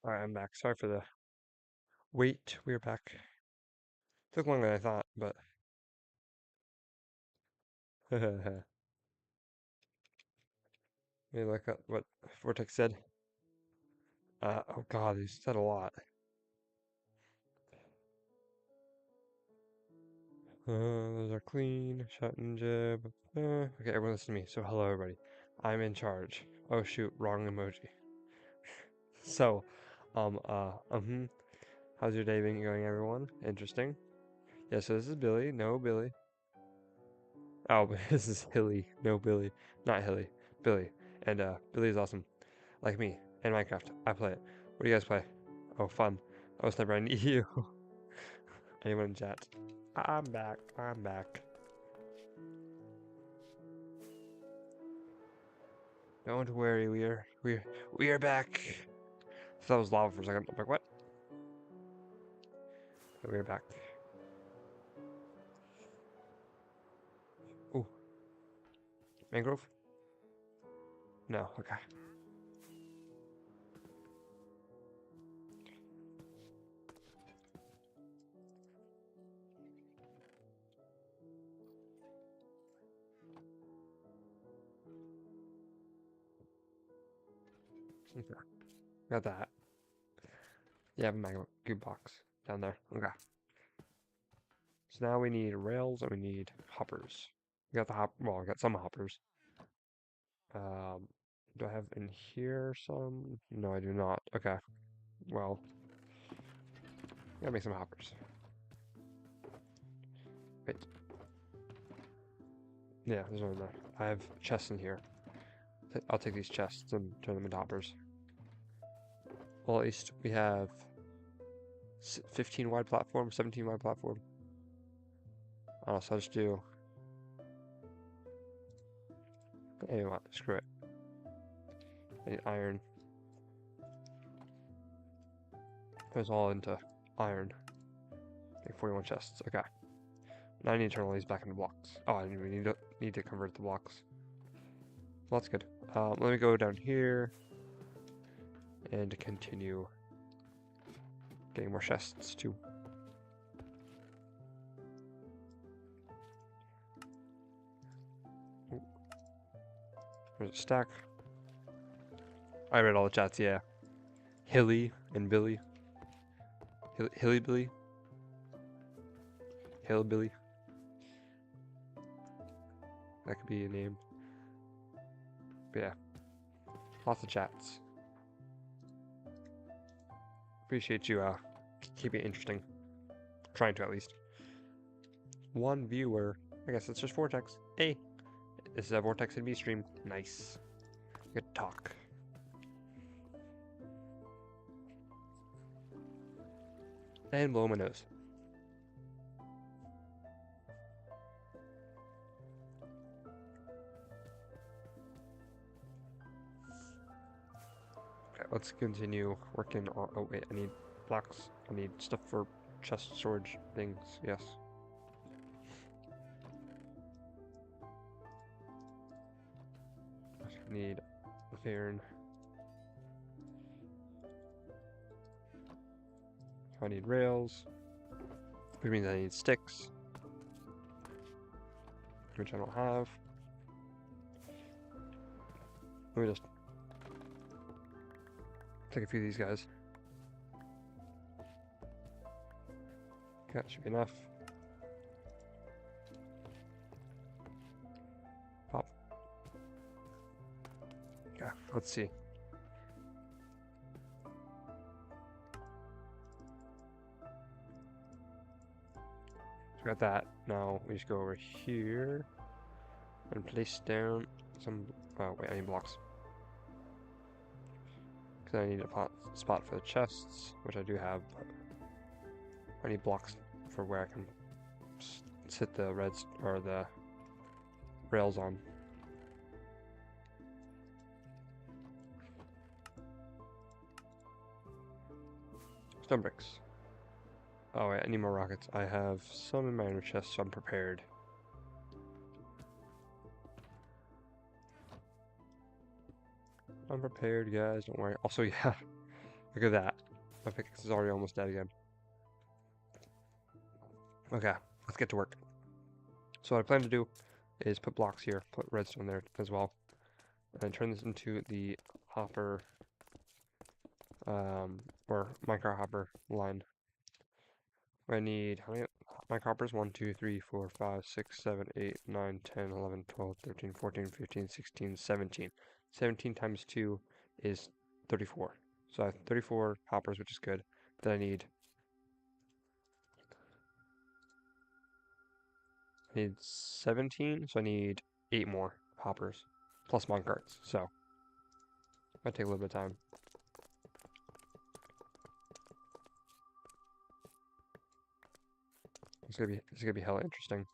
Alright, I'm back. Sorry for the wait. We're back. Took longer than I thought, but maybe look at what Vortex said. Oh god, he said a lot. Those are clean. Shut and jib. Okay, everyone listen to me. So hello everybody. I'm in charge. Oh shoot, wrong emoji. So, how's your day been going, everyone? Interesting. Yeah, so this is Billy. No, Billy. Oh, but this is Hilly. No, Billy. Not Hilly. Billy. And, Billy is awesome. Like me. In Minecraft. I play it. What do you guys play? Oh, fun. Oh, Sniper, I need you. Anyone in chat? I'm back. I'm back. Don't worry, we are back. I thought it was lava for a second. I'm like, what? But we're back. Ooh. Mangrove? No, okay. Okay. Got that. Yeah, I have a mangrove cube box down there. Okay. So now we need rails and we need hoppers. We got the well, I got some hoppers. Do I have in here some? No, I do not. Okay. Well, gotta make some hoppers. Wait. Yeah, there's one there. I have chests in here. I'll take these chests and turn them into hoppers. Well, at least we have 15 wide platform, 17 wide platform. So I'll just do. Hey, what? Screw it. I need iron. Goes all into iron. Make 41 chests. Okay. Now I need to turn all these back into blocks. Oh, I didn't even need to convert the blocks. Well, that's good. Let me go down here and continue getting more chests too. There's a stack. I read all the chats, yeah. Hilly and Billy. Hilly Billy. Hillbilly. That could be a name. But yeah. Lots of chats. Appreciate you keeping it interesting. Trying to at least. One viewer. I guess it's just Vortex. Hey. This is a Vortex and V stream. Nice. Good talk. And blow my nose. Okay, let's continue working on. Oh wait, I need blocks. I need stuff for chest storage things. Yes. I need iron. I need rails, which means I need sticks, which I don't have. Let me just take a few of these guys. Okay, that should be enough. Pop. Okay, let's see. So got that. Now we just go over here and place down some. Oh wait, I need blocks. Because I need a spot for the chests, which I do have. But I need blocks for where I can sit the reds or the rails on. Stone bricks. Oh wait, I need more rockets. I have some in my inner chest, so I'm prepared. I'm prepared, guys. Don't worry. Also, yeah, look at that. My pickaxe is already almost dead again. Okay, let's get to work. So what I plan to do is put blocks here, put redstone there as well, and turn this into the hopper, or micro hopper line. I need, how many micro hoppers? 1, 2, 3, 4, 5, 6, 7, 8, 9, 10, 11, 12, 13, 14, 15, 16, 17. 17 times 2 is 34. So I have 34 hoppers, which is good. Then I need 17, so I need 8 more hoppers, plus minecarts. So might take a little bit of time. It's gonna be hella interesting.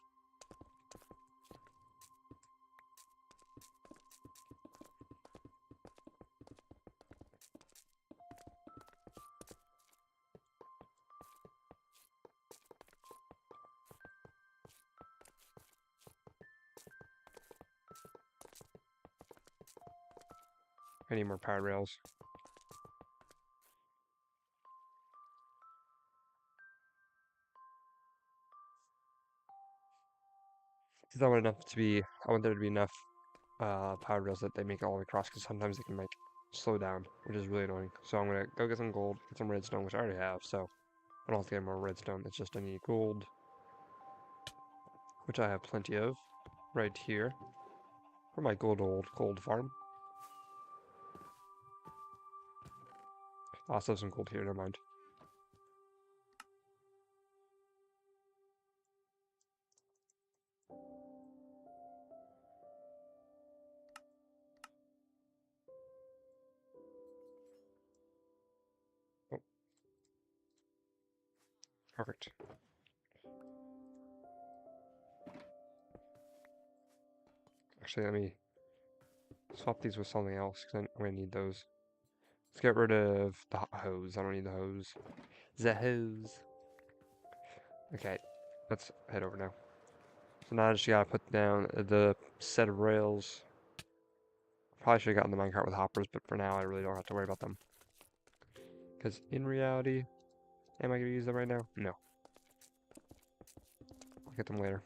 I need more power rails. Because I want there to be enough power rails that they make it all the way across, because sometimes they can make slow down, which is really annoying. So I'm gonna go get some gold, get some redstone, which I already have, so I don't have to get more redstone. It's just I need gold, which I have plenty of right here for my gold farm. I also have some gold here, never mind. Oh, perfect. Actually, let me swap these with something else, because I'm gonna need those. Let's get rid of the hose. I don't need the hose. The hose. Okay, let's head over now. So now I just gotta put down the set of rails. Probably should have gotten the minecart with hoppers, but for now I really don't have to worry about them. Because in reality, am I gonna use them right now? No. I'll get them later.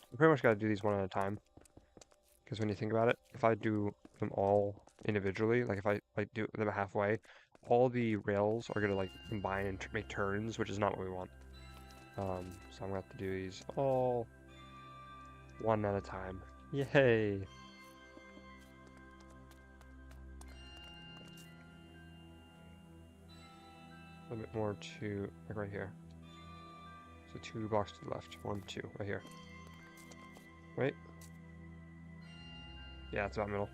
I pretty much gotta do these one at a time. Because when you think about it, if I do them all individually, like if I like do them halfway, all the rails are gonna like combine and make turns, which is not what we want. So I'm gonna have to do these all one at a time. Yay! A little bit more to like right here. So 2 blocks to the left. 1, 2, right here. Right? Yeah, it's about middle.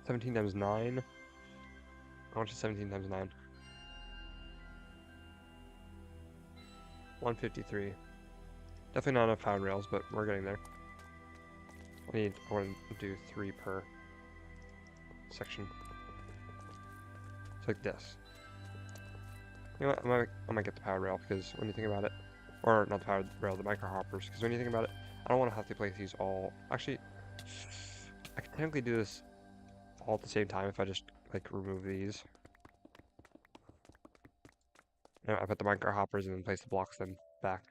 Seventeen times 9. How much is 17 times 9? 153. Definitely not enough power rails, but we're getting there. I want to do 3 per section. It's like this. You know what? I might get the power rail, because when you think about it, or not the power rail, the micro hoppers, because when you think about it, I don't want to have to place these all. Actually, I could technically do this all at the same time if I just like remove these. And I put the micro hoppers and then place the blocks then back.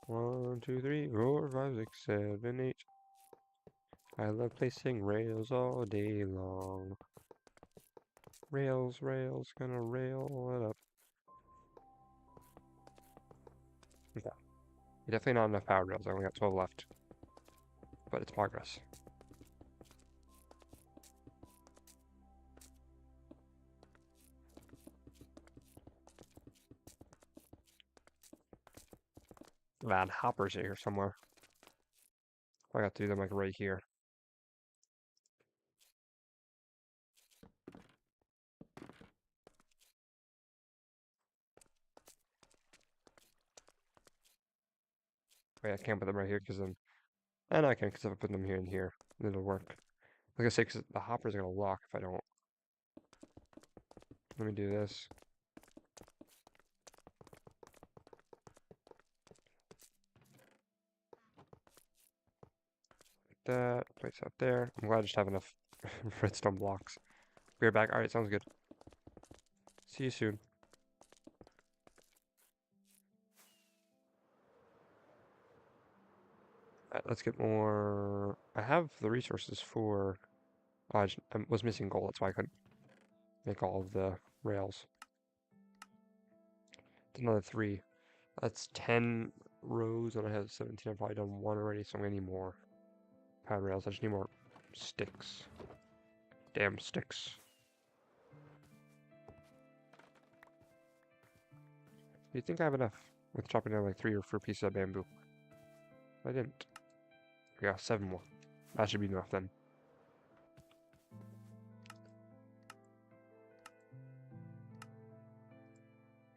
One, two, three, four, five, six, 7, 8. I love placing rails all day long. Rails, rails, gonna rail it up. Okay. Definitely not enough power rails. I only got 12 left. But it's progress. Man, hoppers are here somewhere. I got to do them like right here. Wait, I can't put them right here because then... And I can because if I put them here and here, it'll work. Like I say, because the hoppers are going to lock if I don't. Let me do this. That place out there. I'm glad I just have enough redstone blocks. We're back. Alright, sounds good. See you soon. Alright, let's get more... I have the resources for... Oh, I was missing gold, that's why I couldn't make all of the rails. It's another 3. That's 10 rows, and I have 17. I've probably done 1 already, so I'm gonna need more pad rails. I just need more sticks. Damn sticks. Do you think I have enough with chopping down like 3 or 4 pieces of bamboo? I didn't. Yeah, 7 more. That should be enough then.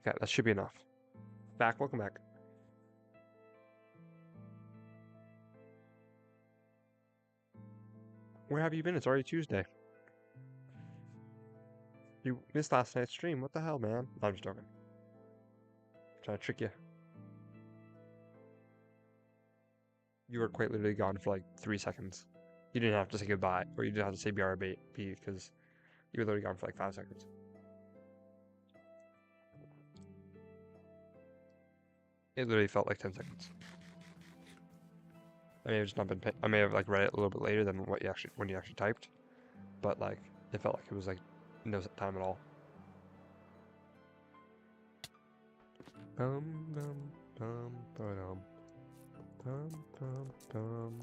Okay, that should be enough. Back, welcome back. Where have you been? It's already Tuesday. You missed last night's stream. What the hell, man? No, I'm just joking. I'm trying to trick you. You were quite literally gone for like 3 seconds. You didn't have to say goodbye, or you didn't have to say BRB because you were literally gone for like 5 seconds. It literally felt like 10 seconds. I may have just not been. I may have like read it a little bit later than what you actually when you actually typed, but like it felt like it was like no time at all. Bum bum bum bum bum bum bum.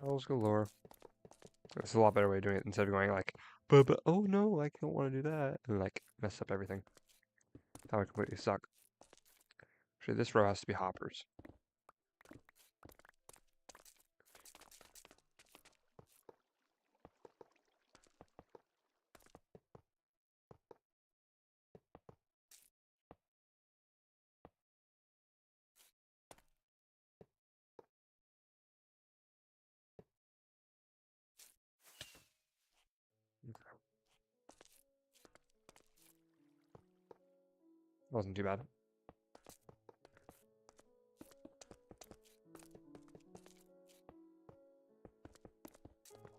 Hells galore. It's a lot better way of doing it instead of going like, but oh no, I don't want to do that, and like mess up everything. That would completely suck. Actually, this row has to be hoppers. Wasn't too bad.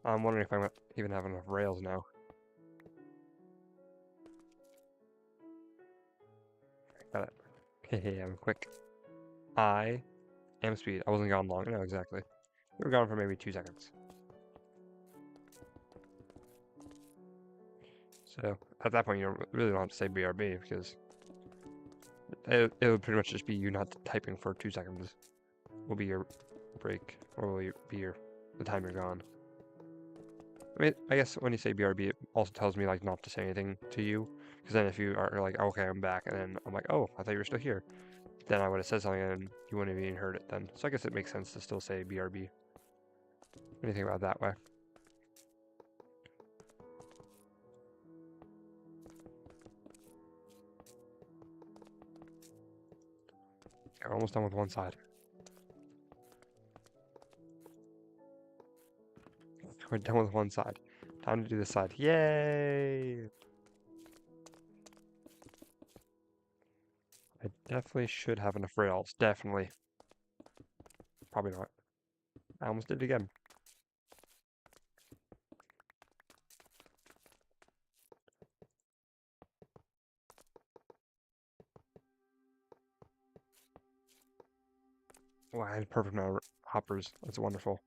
I'm wondering if I even have enough rails now. Got it. Hey, I'm quick. I am speed. I wasn't gone long. No, exactly. We were gone for maybe 2 seconds. So at that point, you really don't have to say BRB because it would pretty much just be you not typing for 2 seconds. Will be your break, or will be your the time you're gone. I mean, I guess when you say BRB, it also tells me like not to say anything to you, because then if you are like, okay, I'm back, and then I'm like, oh, I thought you were still here, then I would have said something and you wouldn't have even heard it then. So I guess it makes sense to still say BRB. What do you think about it that way? Okay, we're almost done with one side. We're done with one side. Time to do this side. Yay! I definitely should have enough rails. Definitely. Probably not. I almost did it again. Wow, I had a perfect amount of hoppers. That's wonderful.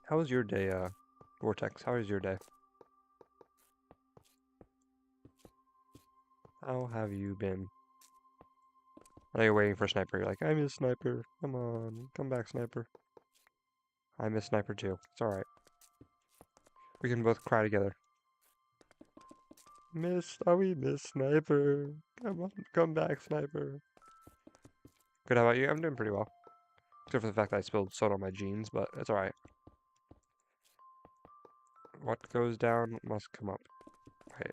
How was your day, Vortex? How was your day? How have you been? I know you're waiting for a sniper. You're like, I miss sniper. Come on, come back, sniper. I miss sniper too. It's alright. We can both cry together. We miss sniper. Come on, come back, sniper. Good, how about you? I'm doing pretty well. Except for the fact that I spilled soda on my jeans, but it's alright. What goes down must come up. Wait.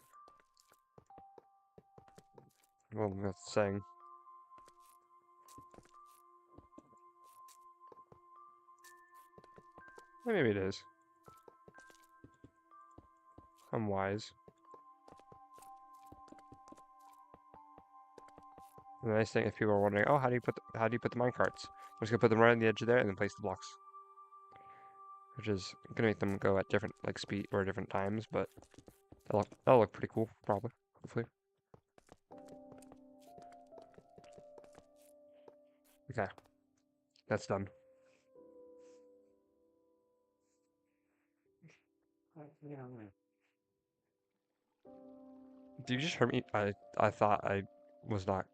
Well, that's saying. Maybe it is. I'm wise. The nice thing, if people are wondering, oh, how do you put the mine carts? I'm just gonna put them right on the edge of there and then place the blocks, which is gonna make them go at different speed or different times, but that'll look pretty cool, probably, hopefully. Okay, that's done. Did you just hear me? I thought I was not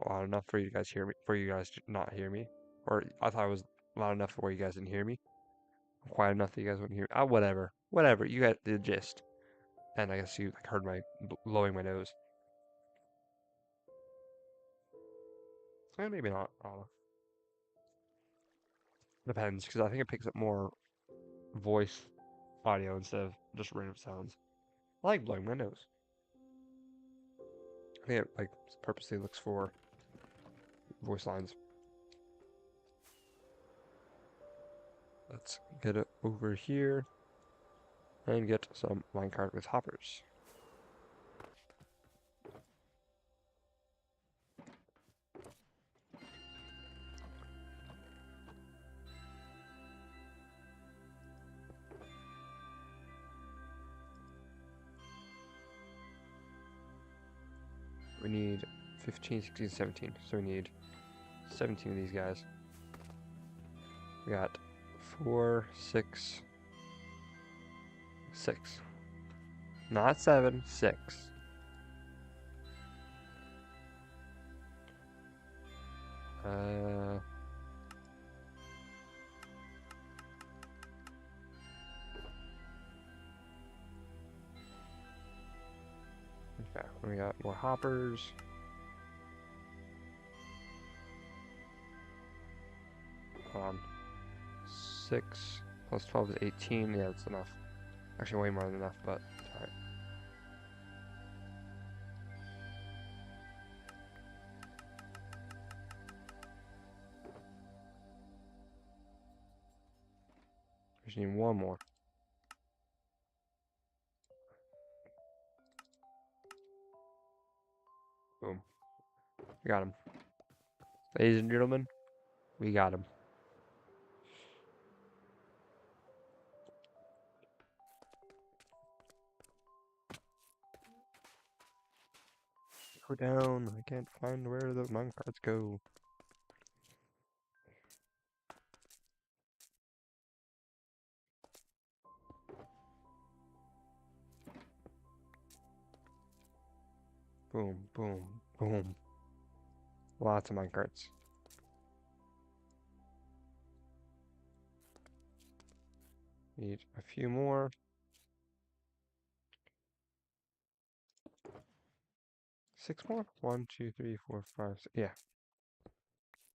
loud enough for you guys hear me for you guys to not hear me, or I thought I was loud enough where you guys didn't hear me, quiet enough that you guys wouldn't hear me. Ah, whatever. You got the gist. And I guess you heard my blowing my nose. Maybe not. I don't know. Depends, because I think it picks up more voice audio instead of just random sounds. I like blowing my nose. I think it purposely looks for voice lines. Let's get it over here and get some minecart with hoppers. We need 15, 16, 17. So we need 17 of these guys. We got 4, 6, 6. Not 7, 6. Okay, we got more hoppers. Hold on. 6 plus 12 is 18. Yeah, that's enough. Actually, way more than enough, but alright. We just need one more. Boom. We got him. Ladies and gentlemen, we got him. Go down. I can't find where the minecarts go. Boom, boom, boom. Lots of minecarts. Need a few more. 6 more? 1, 2, 3, 4, 5, 6. Yeah.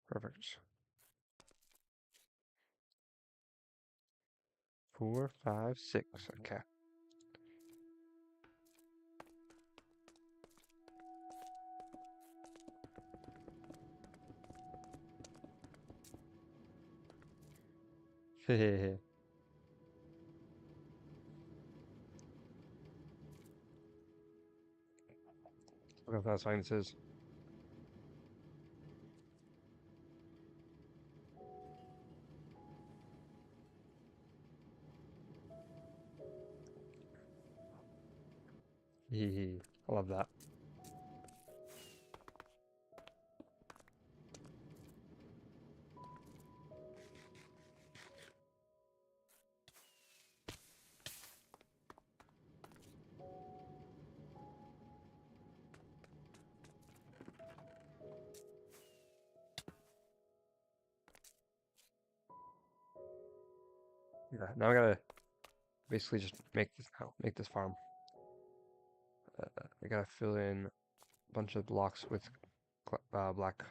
Perfect. 4, 5, 6. Okay. Hehehe. Look how fast this is. Hehe. I love that. Yeah, now I gotta basically just make this farm. I gotta fill in a bunch of blocks with black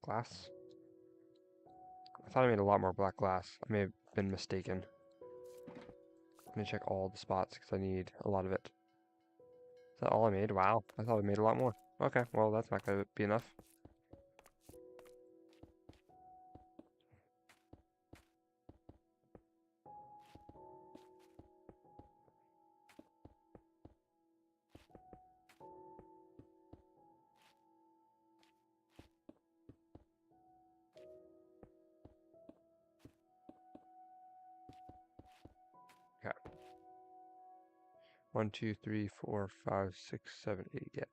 glass. I thought I made a lot more black glass. I may have been mistaken. Let me check all the spots because I need a lot of it. Is that all I made? Wow, I thought I made a lot more. Okay, well that's not gonna be enough. Okay. 1, 2, 3, 4, 5, 6, 7, 8. Yeah.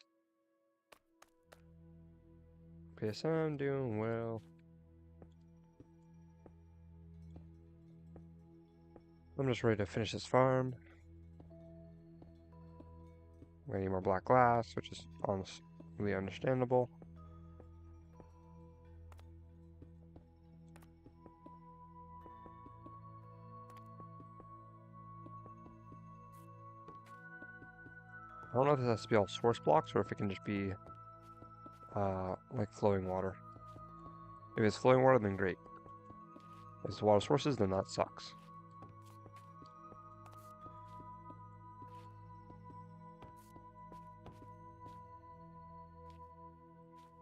Okay, so I'm doing well. I'm just ready to finish this farm. We need more black glass, which is honestly understandable. I don't know if this has to be all source blocks or if it can just be like flowing water. If it's flowing water, then great. If it's water sources, then that sucks.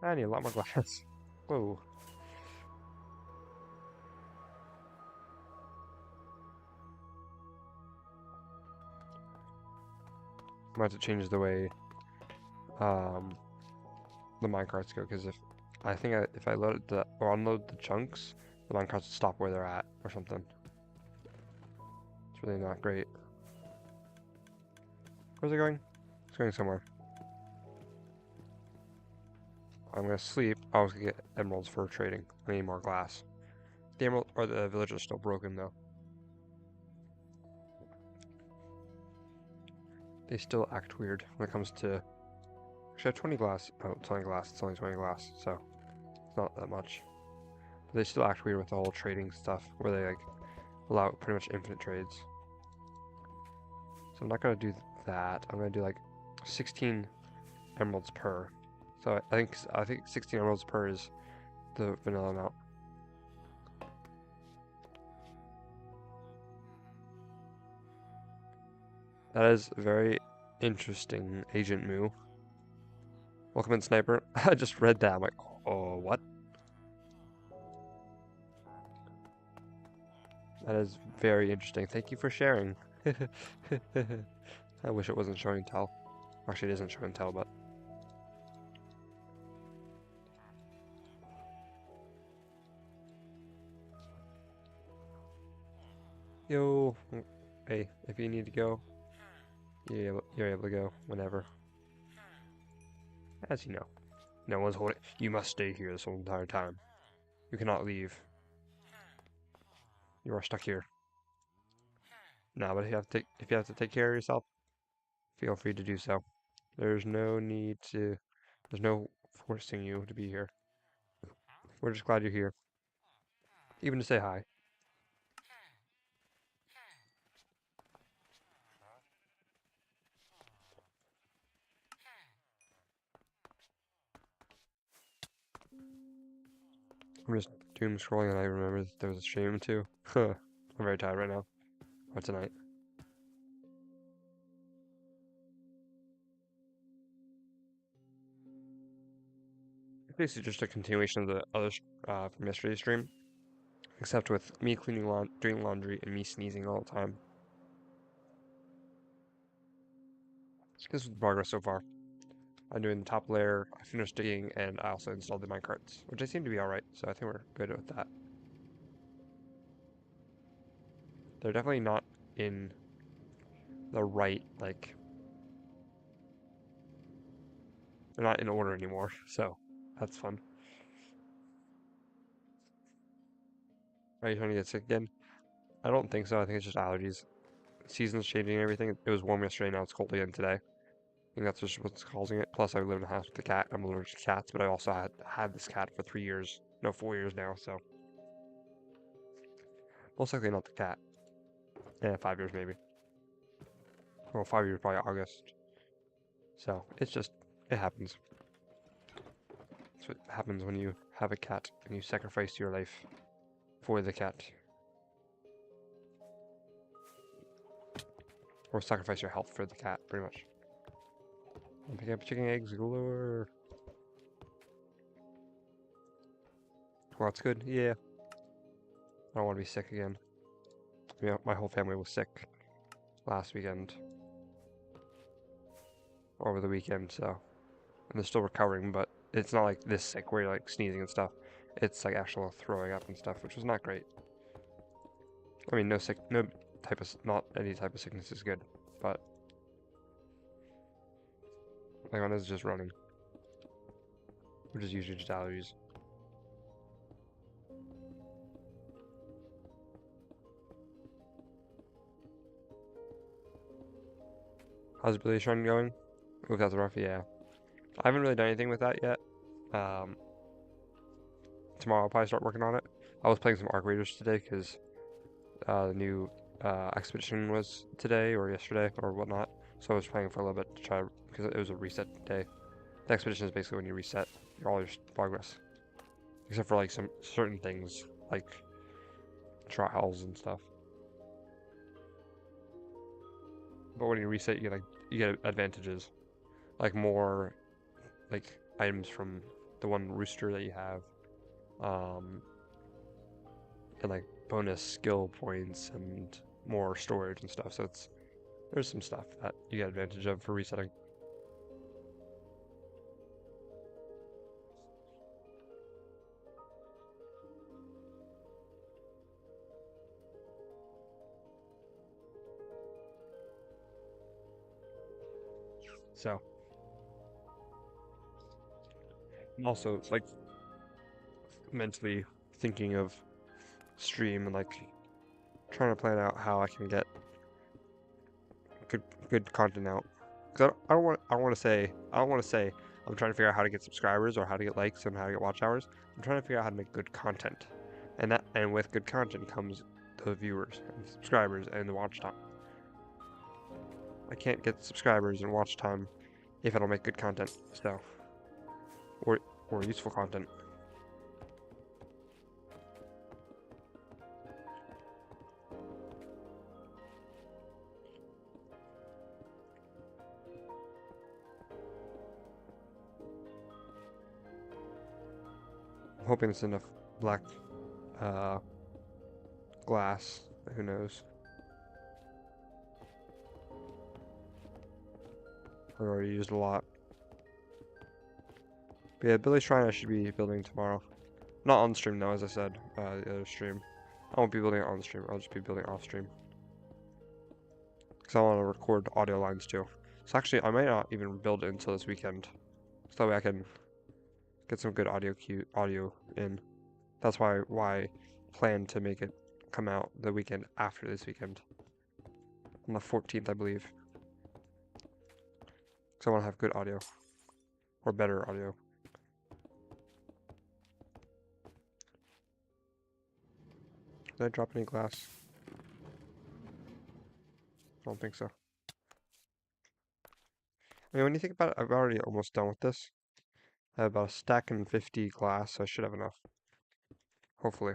I need a lot more glass. Whoa. I'm going to have to change the way um, the minecarts go, because if I load or unload the chunks, the minecarts will stop where they're at or something. It's really not great. Where's it going? It's going somewhere. I'm gonna sleep. I was gonna get emeralds for trading. I need more glass. The emerald or the village is still broken though. They still act weird when it comes to. Actually, I have 20 glass. Oh, 20 glass. It's only 20 glass, so it's not that much. But they still act weird with the whole trading stuff, where they like allow pretty much infinite trades. So I'm not gonna do that. I'm gonna do like 16 emeralds per. So I think 16 emeralds per is the vanilla amount. That is very interesting, Agent Moo. Welcome in, Sniper. I just read that. I'm like, oh, what? That is very interesting. Thank you for sharing. I wish it wasn't show and tell. Actually, it isn't show and tell, but. Yo, hey, if you need to go, you're able to go whenever. As you know, no one's holding. You must stay here this whole entire time. You cannot leave. You are stuck here. No, but if you have to take care of yourself, feel free to do so. There's no need to. There's no forcing you to be here. We're just glad you're here, even to say hi. I'm just doom scrolling and I remember that there was a stream too. I'm very tired right now. Or tonight. Basically just a continuation of the other from yesterday's stream. Except with me doing laundry and me sneezing all the time. This is the progress so far. I'm doing the top layer, I finished digging, and I also installed the minecarts, which I seem to be alright, so I think we're good with that. They're definitely not in the right, like, they're not in order anymore, so that's fun. Are you trying to get sick again? I don't think so, I think it's just allergies. Seasons changing and everything. It was warm yesterday, now it's cold again today. I think that's just what's causing it. Plus, I live in a house with a cat. I'm allergic to cats, but I also had this cat for 3 years. No, 4 years now, so most likely not the cat. Yeah, 5 years maybe. Well, 5 years probably August. So it's just, it happens. That's what happens when you have a cat and you sacrifice your life for the cat. Or sacrifice your health for the cat, pretty much. I'm picking up chicken eggs galore. Well, that's good. Yeah. I don't want to be sick again. Yeah, my whole family was sick last weekend. Over the weekend, so. And they're still recovering, but it's not like this sick where you're like sneezing and stuff. It's like actual throwing up and stuff, which was not great. I mean, not any type of sickness is good, but like one is just running, which is usually just allergies. How's Billy Shrine going? Ooh, that's rough, yeah. I haven't really done anything with that yet. Um, Tomorrow I'll probably start working on it. I was playing some Arc Raiders today because the new expedition was today or yesterday or whatnot. So I was playing for a little bit to try because it was a reset day. The expedition is basically when you reset all your progress, except for like some certain things like trials and stuff. But when you reset, you get advantages, like more like items from the one rooster that you have, um, and like bonus skill points and more storage and stuff. So there's some stuff that you get advantage of for resetting. So I'm also like mentally thinking of stream and like trying to plan out how I can get good content out. Because I don't want to say I'm trying to figure out how to get subscribers or how to get likes and how to get watch hours. I'm trying to figure out how to make good content, and with good content comes the viewers and subscribers and the watch time. I can't get subscribers and watch time if I don't make good content. So or useful content. I'm hoping it's enough black uh, glass. Who knows? I already used a lot. But yeah, Billy Shrine I should be building tomorrow. Not on stream though, as I said, the other stream. I won't be building it on stream, I'll just be building off stream. Because I want to record audio lines too. So actually, I might not even build it until this weekend. So that way I can get some good audio in. That's why I plan to make it come out the weekend after this weekend. On the 14th, I believe. Because I want to have good audio. Or better audio. Did I drop any glass? I don't think so. I mean, when you think about it, I've already almost done with this. I have about a stack and 50 glass, so I should have enough. Hopefully.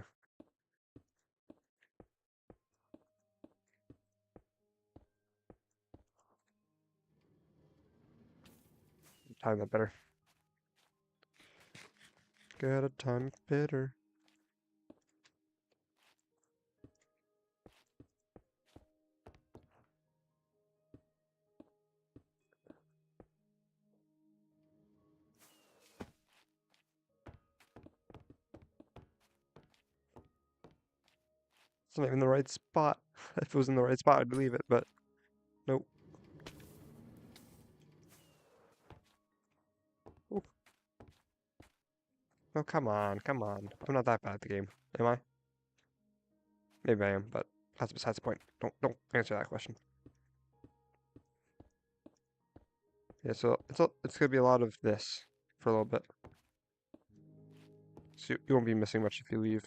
Time that better. Gotta time it better. It's not even the right spot. If it was in the right spot, I'd believe it, but nope. Ooh. No, come on, come on. I'm not that bad at the game, am I? Maybe I am, but that's besides the point. Don't answer that question. Yeah, so it's gonna be a lot of this for a little bit. So you won't be missing much if you leave.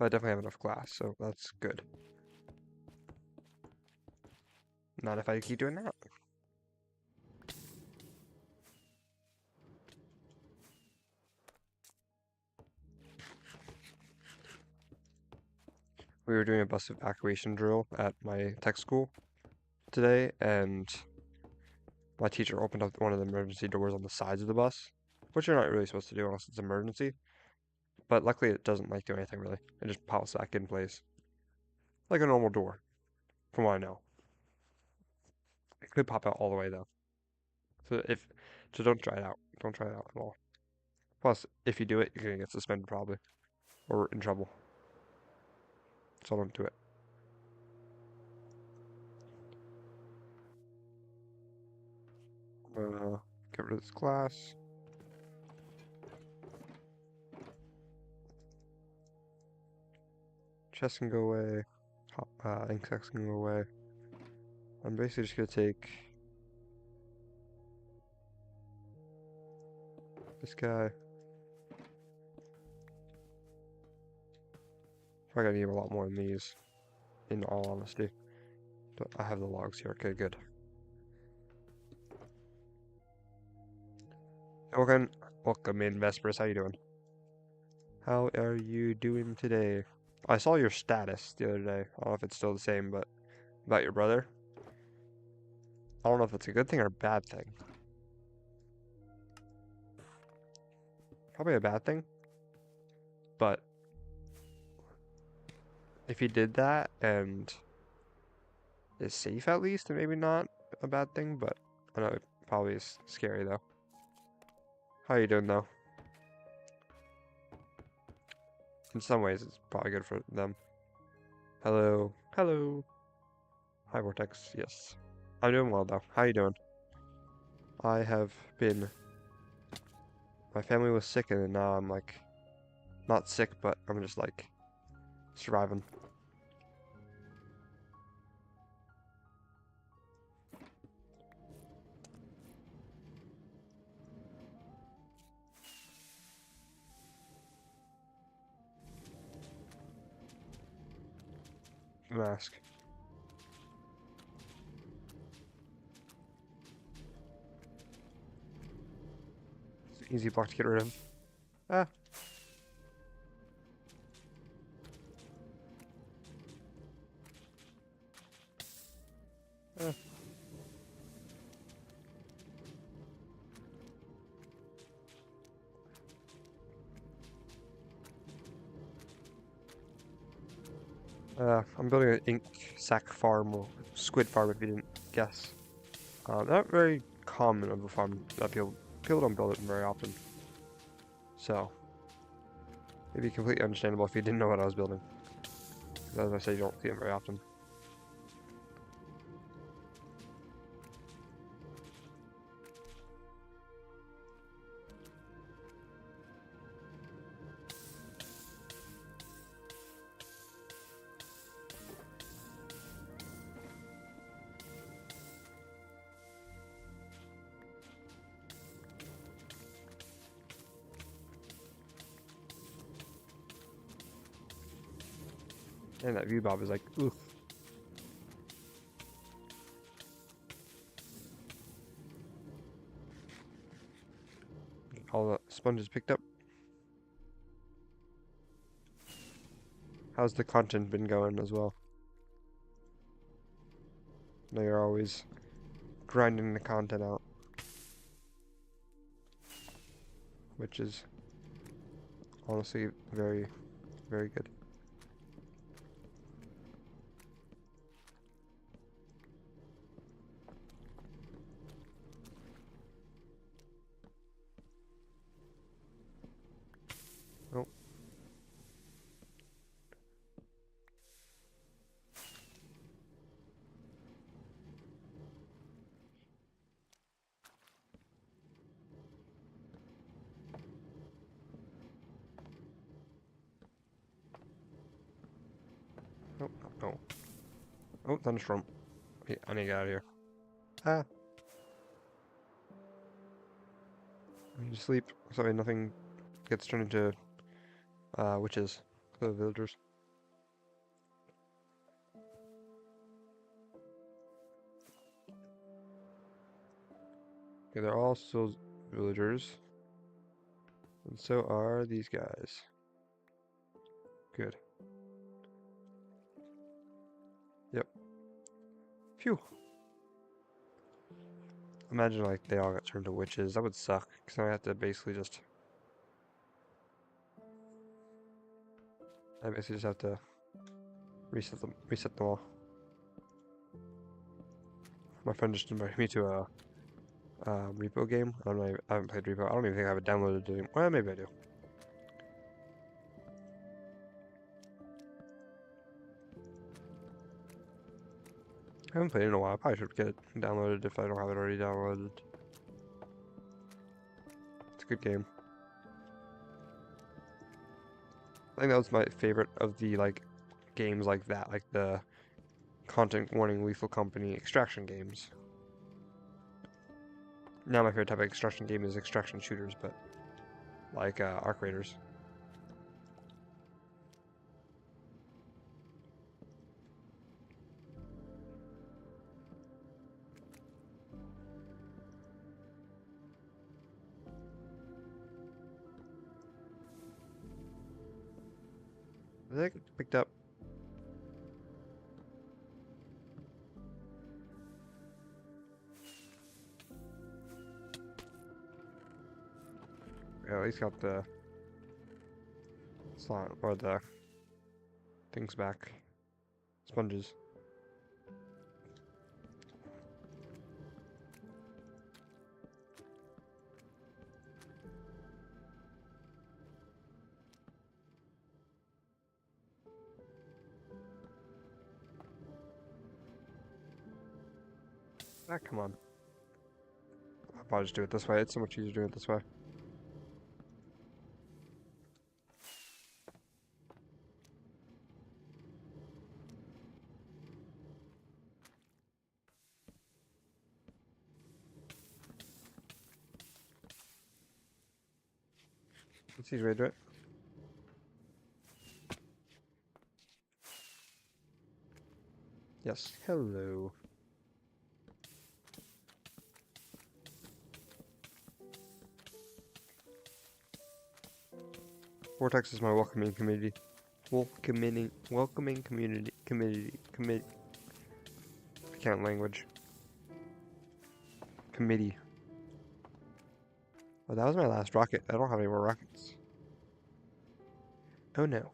But I definitely have enough glass, so that's good. Not if I keep doing that. We were doing a bus evacuation drill at my tech school today, and my teacher opened up one of the emergency doors on the sides of the bus, which you're not really supposed to do unless it's an emergency. But luckily, it doesn't like do anything really. It just pops back in place, like a normal door, from what I know. It could pop out all the way though. So don't try it out. Don't try it out at all. Plus, if you do it, you're gonna get suspended probably, or in trouble. So don't do it. Uh, get rid of this glass. Chest can go away. Insects can go away. I'm basically just gonna take this guy. Probably gonna need a lot more than these, in all honesty. But I have the logs here. Okay, good. Welcome in, Vespers. How you doing? How are you doing today? I saw your status the other day. I don't know if it's still the same, but about your brother. I don't know if it's a good thing or a bad thing. Probably a bad thing. But if he did that and is safe at least, then maybe not a bad thing, but I know it probably is scary though. How are you doing though? In some ways, it's probably good for them. Hello. Hello. Hi, Vortex. Yes. I'm doing well though. How are you doing? I have been. My family was sick, and now I'm like, not sick, but I'm just like surviving. Mask. It's an easy block to get rid of. Ah. Ah. I'm building an ink sac farm or squid farm if you didn't guess. Not very common of a farm that people don't build it very often. So it'd be completely understandable if you didn't know what I was building. As I say, you don't see them very often. And that view bob is like, oof. All the sponges picked up. How's the content been going as well? I know you're always grinding the content out, which is honestly very, very good. Oh. Oh, oh. Oh, thunderstorm. Okay, I need to get out of here. Ah. I need to sleep. Sorry, nothing gets turned into witches for the villagers. Okay, they're all still villagers. And so are these guys. Good. Yep. Phew. Imagine like they all got turned to witches. That would suck. Because I have to basically just... I basically just have to reset them all. My friend just invited me to a repo game. I haven't played repo. I don't even think I have it downloaded anymore. Well, maybe I do. I haven't played it in a while. I probably should get it downloaded if I don't have it already downloaded. It's a good game. I think that was my favorite of the like games like that, like the content warning lethal company extraction games. Now my favorite type of extraction game is extraction shooters, but like Arc Raiders. I think I picked up. Yeah, at least got the slot or the things back. Sponges. Ah, come on. I'll probably just do it this way. It's so much easier doing it this way. It's easy way to do it. Yes. Hello. Vortex is my welcoming community. Welcoming community. I can't language. Committee. Oh, that was my last rocket. I don't have any more rockets. Oh no.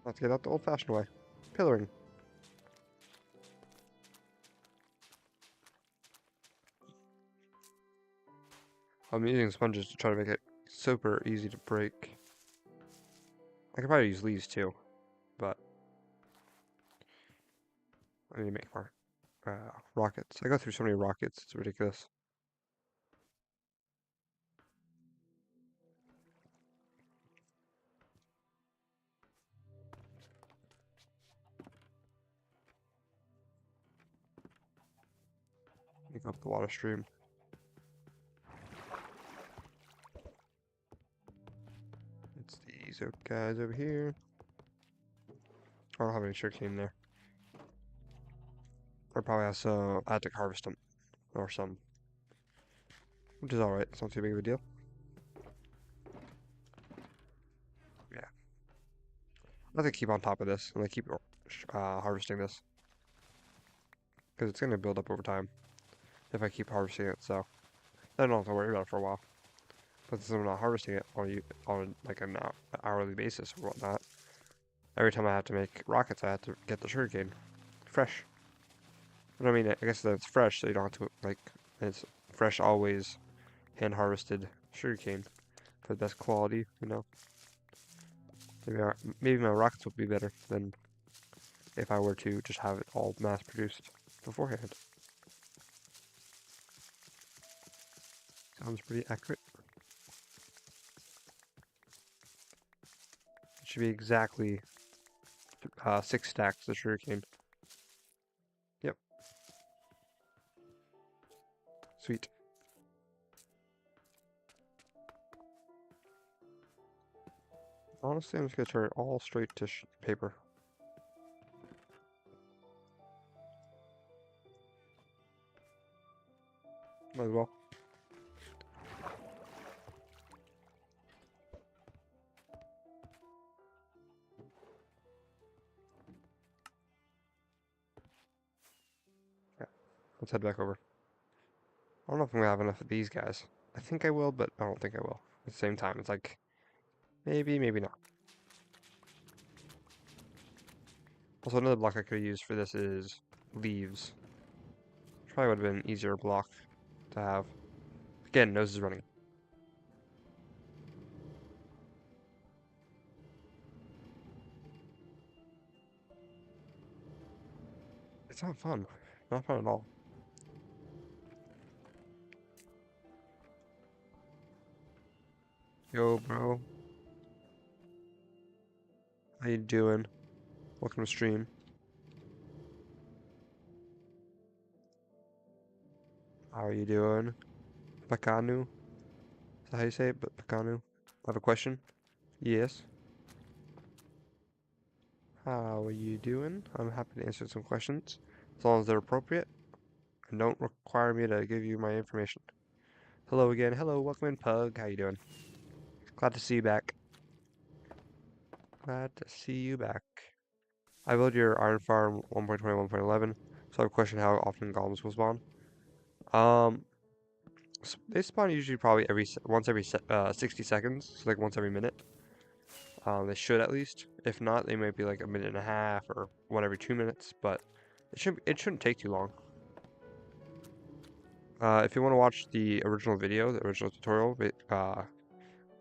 Let's get out the old-fashioned way. Pillaring. I'm using sponges to try to make it super easy to break. I could probably use leaves too, but I need to make more rockets. I go through so many rockets, it's ridiculous. Make up the water stream. It's these guys over here. I don't have any sugarcane there. I probably have some. I have to harvest them or some, which is alright. It's not too big of a deal. Yeah, I have to keep on top of this and I keep harvesting this because it's gonna build up over time if I keep harvesting it. So I don't have to worry about it for a while. But since I'm not harvesting it on like an hourly basis or whatnot, every time I have to make rockets, I have to get the sugarcane fresh. But I mean, I guess that's fresh, so you don't have to like it's fresh always hand harvested sugarcane for the best quality. You know, maybe my rockets would be better than if I were to just have it all mass produced beforehand. Sounds pretty accurate. It should be exactly 6 stacks of sugarcane. Yep. Sweet. Honestly, I'm just gonna turn it all straight to paper. Might as well. Yeah, let's head back over. I don't know if I'm gonna have enough of these guys. I think I will, but I don't think I will. At the same time, it's like, maybe, maybe not. Also, another block I could use for this is leaves. Probably would have been an easier block to have. Again, nose is running. It's not fun. Not fun at all. Yo, bro. How you doing? Welcome to stream. How are you doing? Pakanu? Is that how you say it? But Pakanu? I have a question. Yes. How are you doing? I'm happy to answer some questions, as long as they're appropriate and don't require me to give you my information. Hello again. Hello, welcome in, Pug. How you doing? Glad to see you back. Glad to see you back. I built your Iron Farm 1.20, 1.11, so I have a question how often golems will spawn. Um, they spawn usually probably once every 60 seconds, so like once every minute. They should at least. If not, they might be like a minute and a half or one every 2 minutes, but it shouldn't take too long. If you want to watch the original video, the original tutorial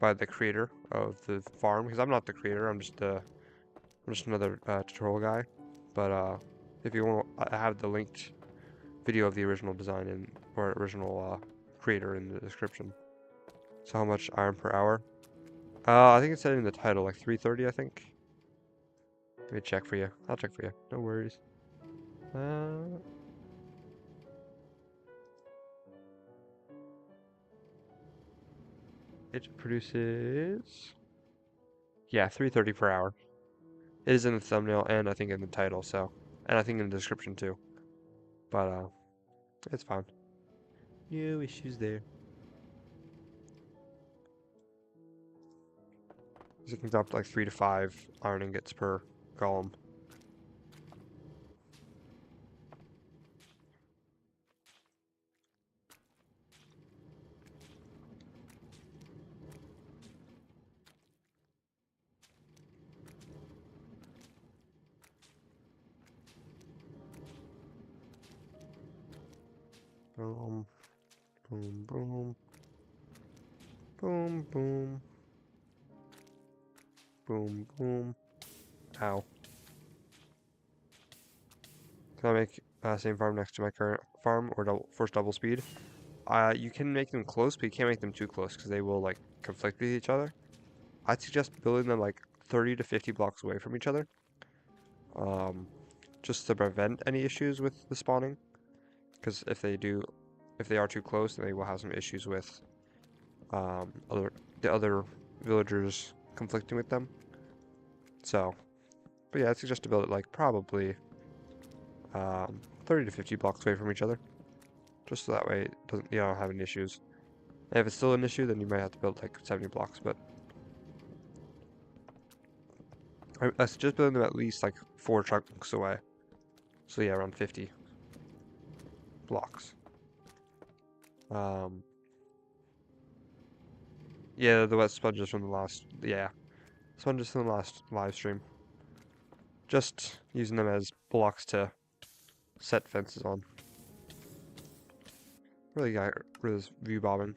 by the creator of the farm, because I'm not the creator, I'm just another tutorial guy. But if you want, I have the linked video of the original design or original creator in the description. So how much iron per hour? I think it said in the title, like 330, I think. Let me check for you. I'll check for you. No worries. Uh, it produces, yeah, 330 per hour. It is in the thumbnail and I think in the title, so, and I think in the description too. But it's fine. No issues there. You can drop like 3 to 5 iron ingots per golem. Boom, boom, boom, boom, boom, boom, boom. Ow. Can I make same farm next to my current farm or force double speed? You can make them close, but you can't make them too close because they will like conflict with each other. I'd suggest building them like 30 to 50 blocks away from each other, just to prevent any issues with the spawning. Because if they are too close, then they will have some issues with the other villagers conflicting with them. So, but yeah, I'd suggest to build it like probably 30 to 50 blocks away from each other, just so that way it doesn't you don't have any issues. And if it's still an issue, then you might have to build like 70 blocks. But I suggest building them at least like 4 chunks away. So yeah, around 50 blocks. Um, yeah, the wet sponges from the last sponges from the last live stream. Just using them as blocks to set fences on. Really got rid of view bobbing.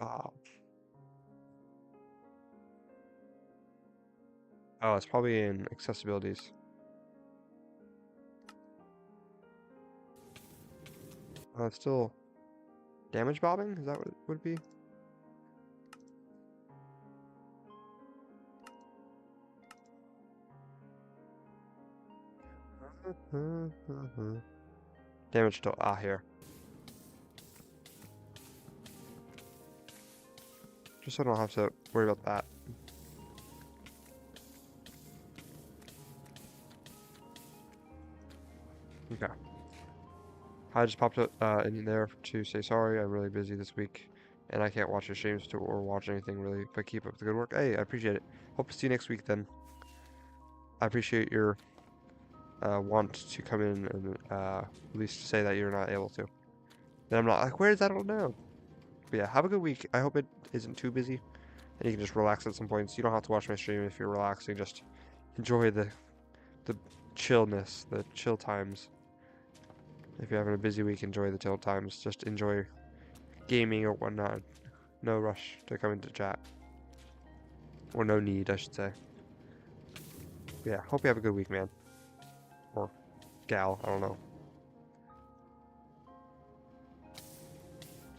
Uh, oh, it's probably in accessibilities. It's still damage bobbing? Is that what it would be? Damage to here. Just so I don't have to worry about that. Okay. I just popped it in there to say sorry. I'm really busy this week, and I can't watch your streams to or watch anything really. But keep up the good work. Hey, I appreciate it. Hope to see you next week then. I appreciate your want to come in and at least say that you're not able to. Then I'm not like, where is that all now? But yeah, have a good week. I hope it isn't too busy, and you can just relax at some points. You don't have to watch my stream if you're relaxing. Just enjoy the chillness, the chill times. If you're having a busy week, enjoy the chill times. Just enjoy gaming or whatnot. No rush to come into chat. Or no need, I should say. But yeah, hope you have a good week, man. Or gal, I don't know.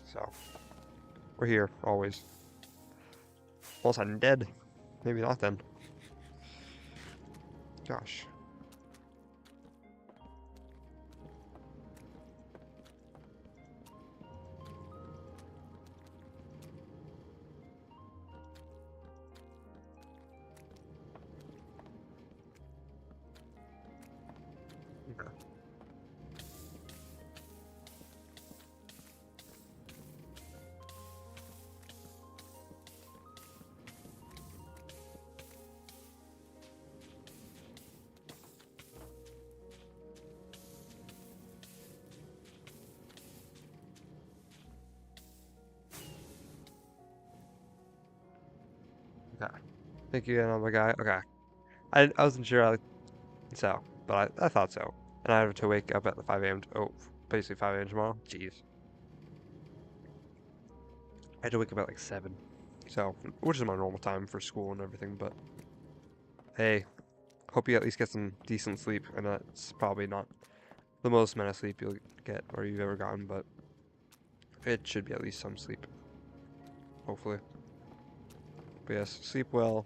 So, we're here, always. All of a sudden dead. Maybe not then. Gosh. Okay. Okay. Thank you, another guy. Okay. I wasn't sure, so, but I thought so. And I have to wake up at 5 a.m. Oh, basically 5 a.m. tomorrow. Jeez. I had to wake up at like 7. So, which is my normal time for school and everything, but hey, hope you at least get some decent sleep. And that's probably not the most amount of sleep you'll get or you've ever gotten, but it should be at least some sleep. Hopefully. But yes, sleep well.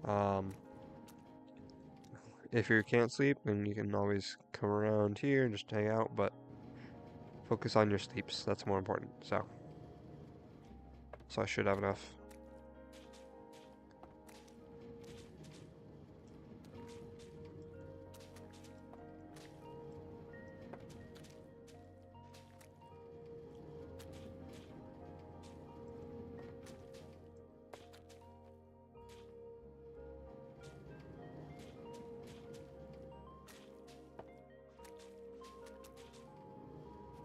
Um, if you can't sleep, then you can always come around here and just hang out, but focus on your sleeps. That's more important. So I should have enough.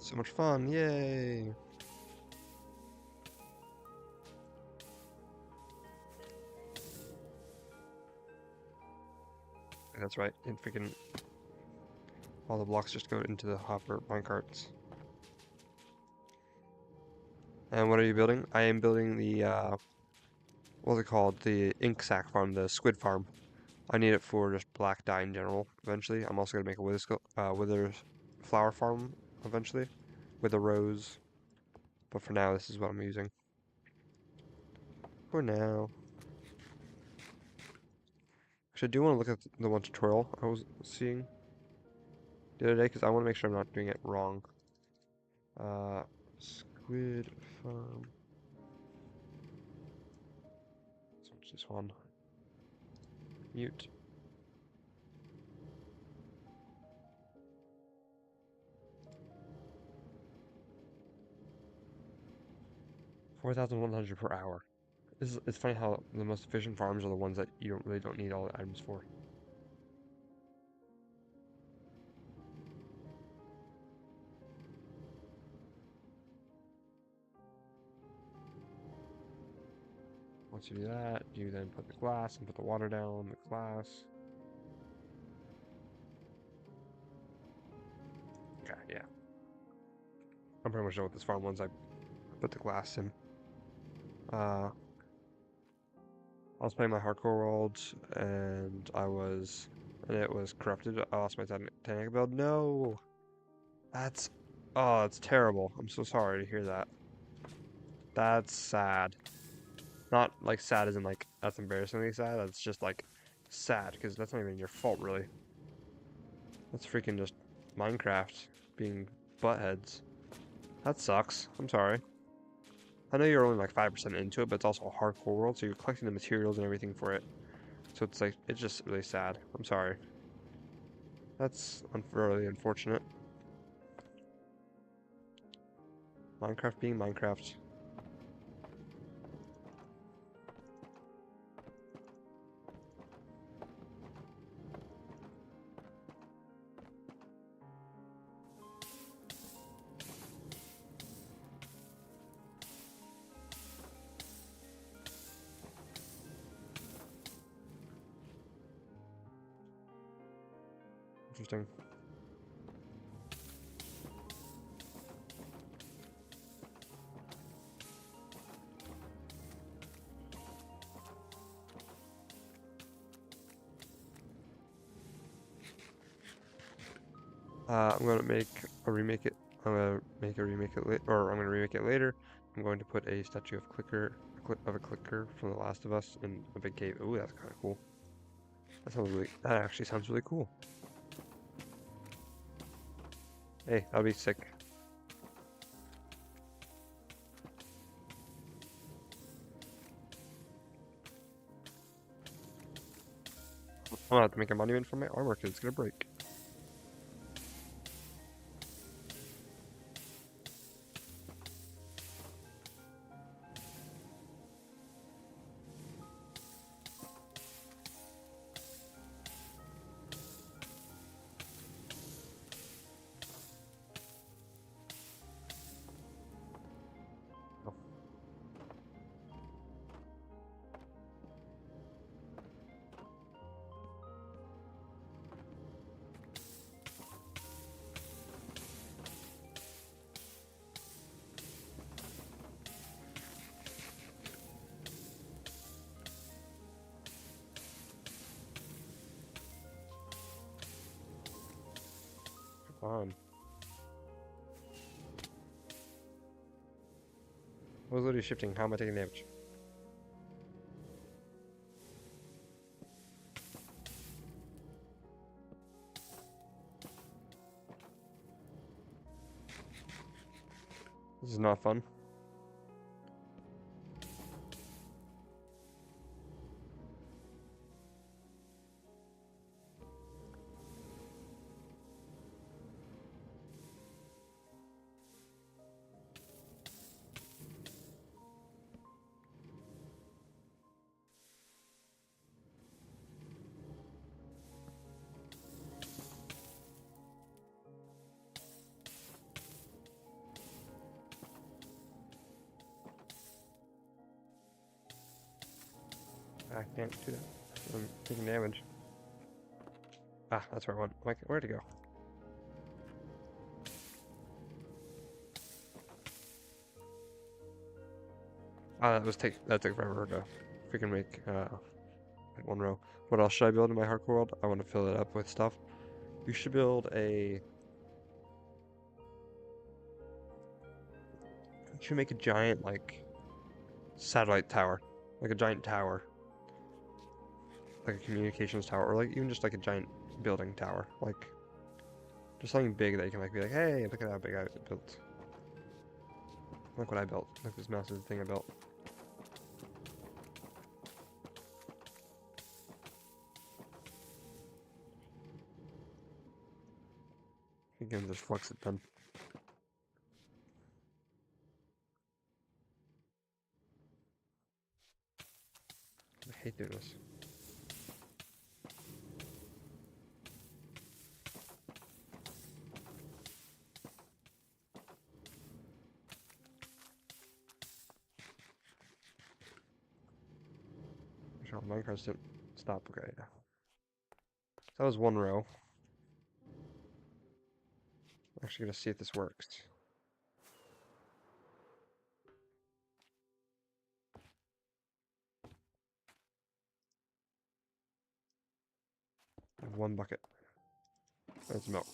So much fun, yay! That's right, and freaking all the blocks just go into the hopper minecarts. And what are you building? I am building the, what's it called? The ink sac farm, the squid farm. I need it for just black dye in general, eventually. I'm also going to make a wither flower farm, eventually, with a rose. But for now, this is what I'm using. For now. Actually, I do want to look at the one tutorial I was seeing the other day, because I want to make sure I'm not doing it wrong. Squid farm. So what's this one? Mute. 4,100 per hour. It's funny how the most efficient farms are the ones that you really don't need all the items for. Once you do that, you then put the glass and put the water down the glass. Okay, yeah. I'm pretty much done with this farm once I put the glass in. I was playing my hardcore world and it was corrupted. I lost my Titanic build. No! That's, oh, that's terrible. I'm so sorry to hear that. That's sad. Not like sad as in like that's embarrassingly sad. That's just like sad because that's not even your fault really. That's freaking just Minecraft being buttheads. That sucks. I'm sorry. I know you're only like 5% into it, but it's also a hardcore world, so you're collecting the materials and everything for it. So it's like, it's just really sad. I'm sorry. That's really unfortunate. Minecraft being Minecraft. Interesting. I'm gonna make a remake it. I'm gonna make a remake it later, or I'm gonna remake it later. I'm going to put a statue of a clicker from The Last of Us in a big cave. Ooh, that's kind of cool. That actually sounds really cool. Hey, that'll be sick. I'm gonna have to make a monument for my armor because it's gonna break. Oh, come on. I was literally shifting. How am I taking damage? This is not fun. I can't do that. I'm taking damage. Ah, that's where I went. Like, where'd it go? Ah, that took forever to freaking make like one row. What else should I build in my hardcore world? I want to fill it up with stuff. You should build a. You should make a giant like satellite tower, like a giant tower, like a communications tower, or like even just like a giant building tower, like just something big that you can like be like, hey, look at how big I built. Look what I built. Look this massive thing I built. You can just flex it then. I hate doing this. Sure, Minecraft didn't stop. Okay, yeah. That was one row. I'm actually gonna see if this works. I have one bucket. That's milk.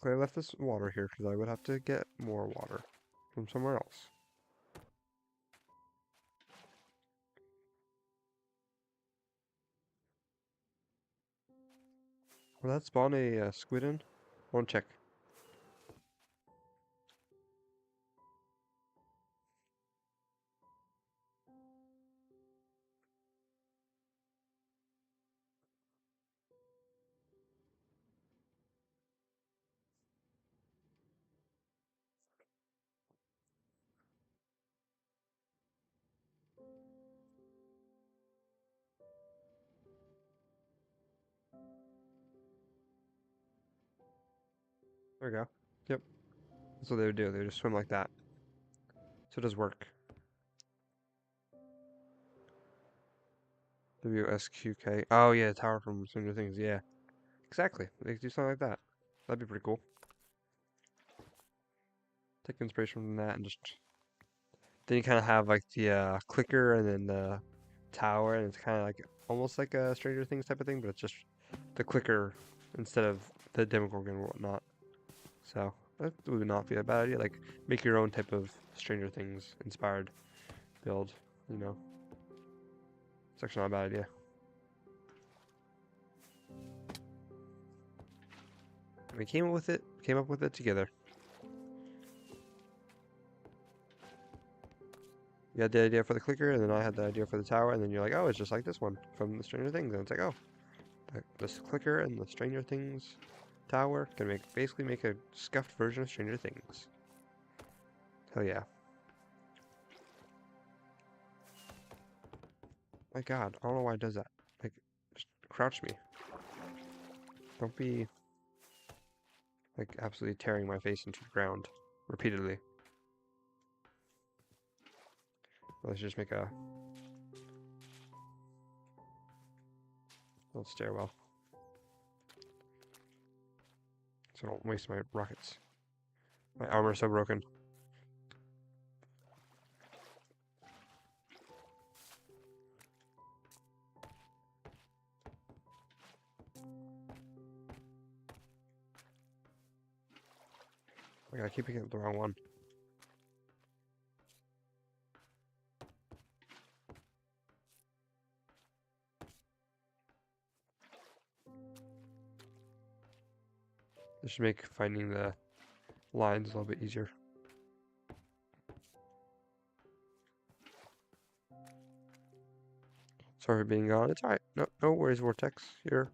Okay, I left this water here because I would have to get more water from somewhere else. Will that spawn a squid in? I want to check. There we go. Yep. That's what they would do. They would just swim like that. So it does work. WSQK. Oh yeah, tower from Stranger Things. Yeah, exactly. They could do something like that. That'd be pretty cool. Take inspiration from that and just then you kind of have like the clicker and then the tower, and it's kind of like almost like a Stranger Things type of thing, but it's just the clicker instead of the Demogorgon and whatnot. So that would not be a bad idea. Like make your own type of Stranger Things inspired build. You know, it's actually not a bad idea. We came up with it. Came up with it together. You had the idea for the clicker, and then I had the idea for the tower, and then you're like, oh, it's just like this one from the Stranger Things, and it's like, oh, this clicker and the Stranger Things tower can basically make a scuffed version of Stranger Things. Hell yeah. My god, I don't know why it does that. Like, just crouch me. Don't be, like, absolutely tearing my face into the ground repeatedly. Let's just make a little stairwell. So I don't waste my rockets. My armor's so broken. I keep picking up the wrong one. This should make finding the lines a little bit easier. Sorry for being gone. It's alright. No worries, Vortex. You're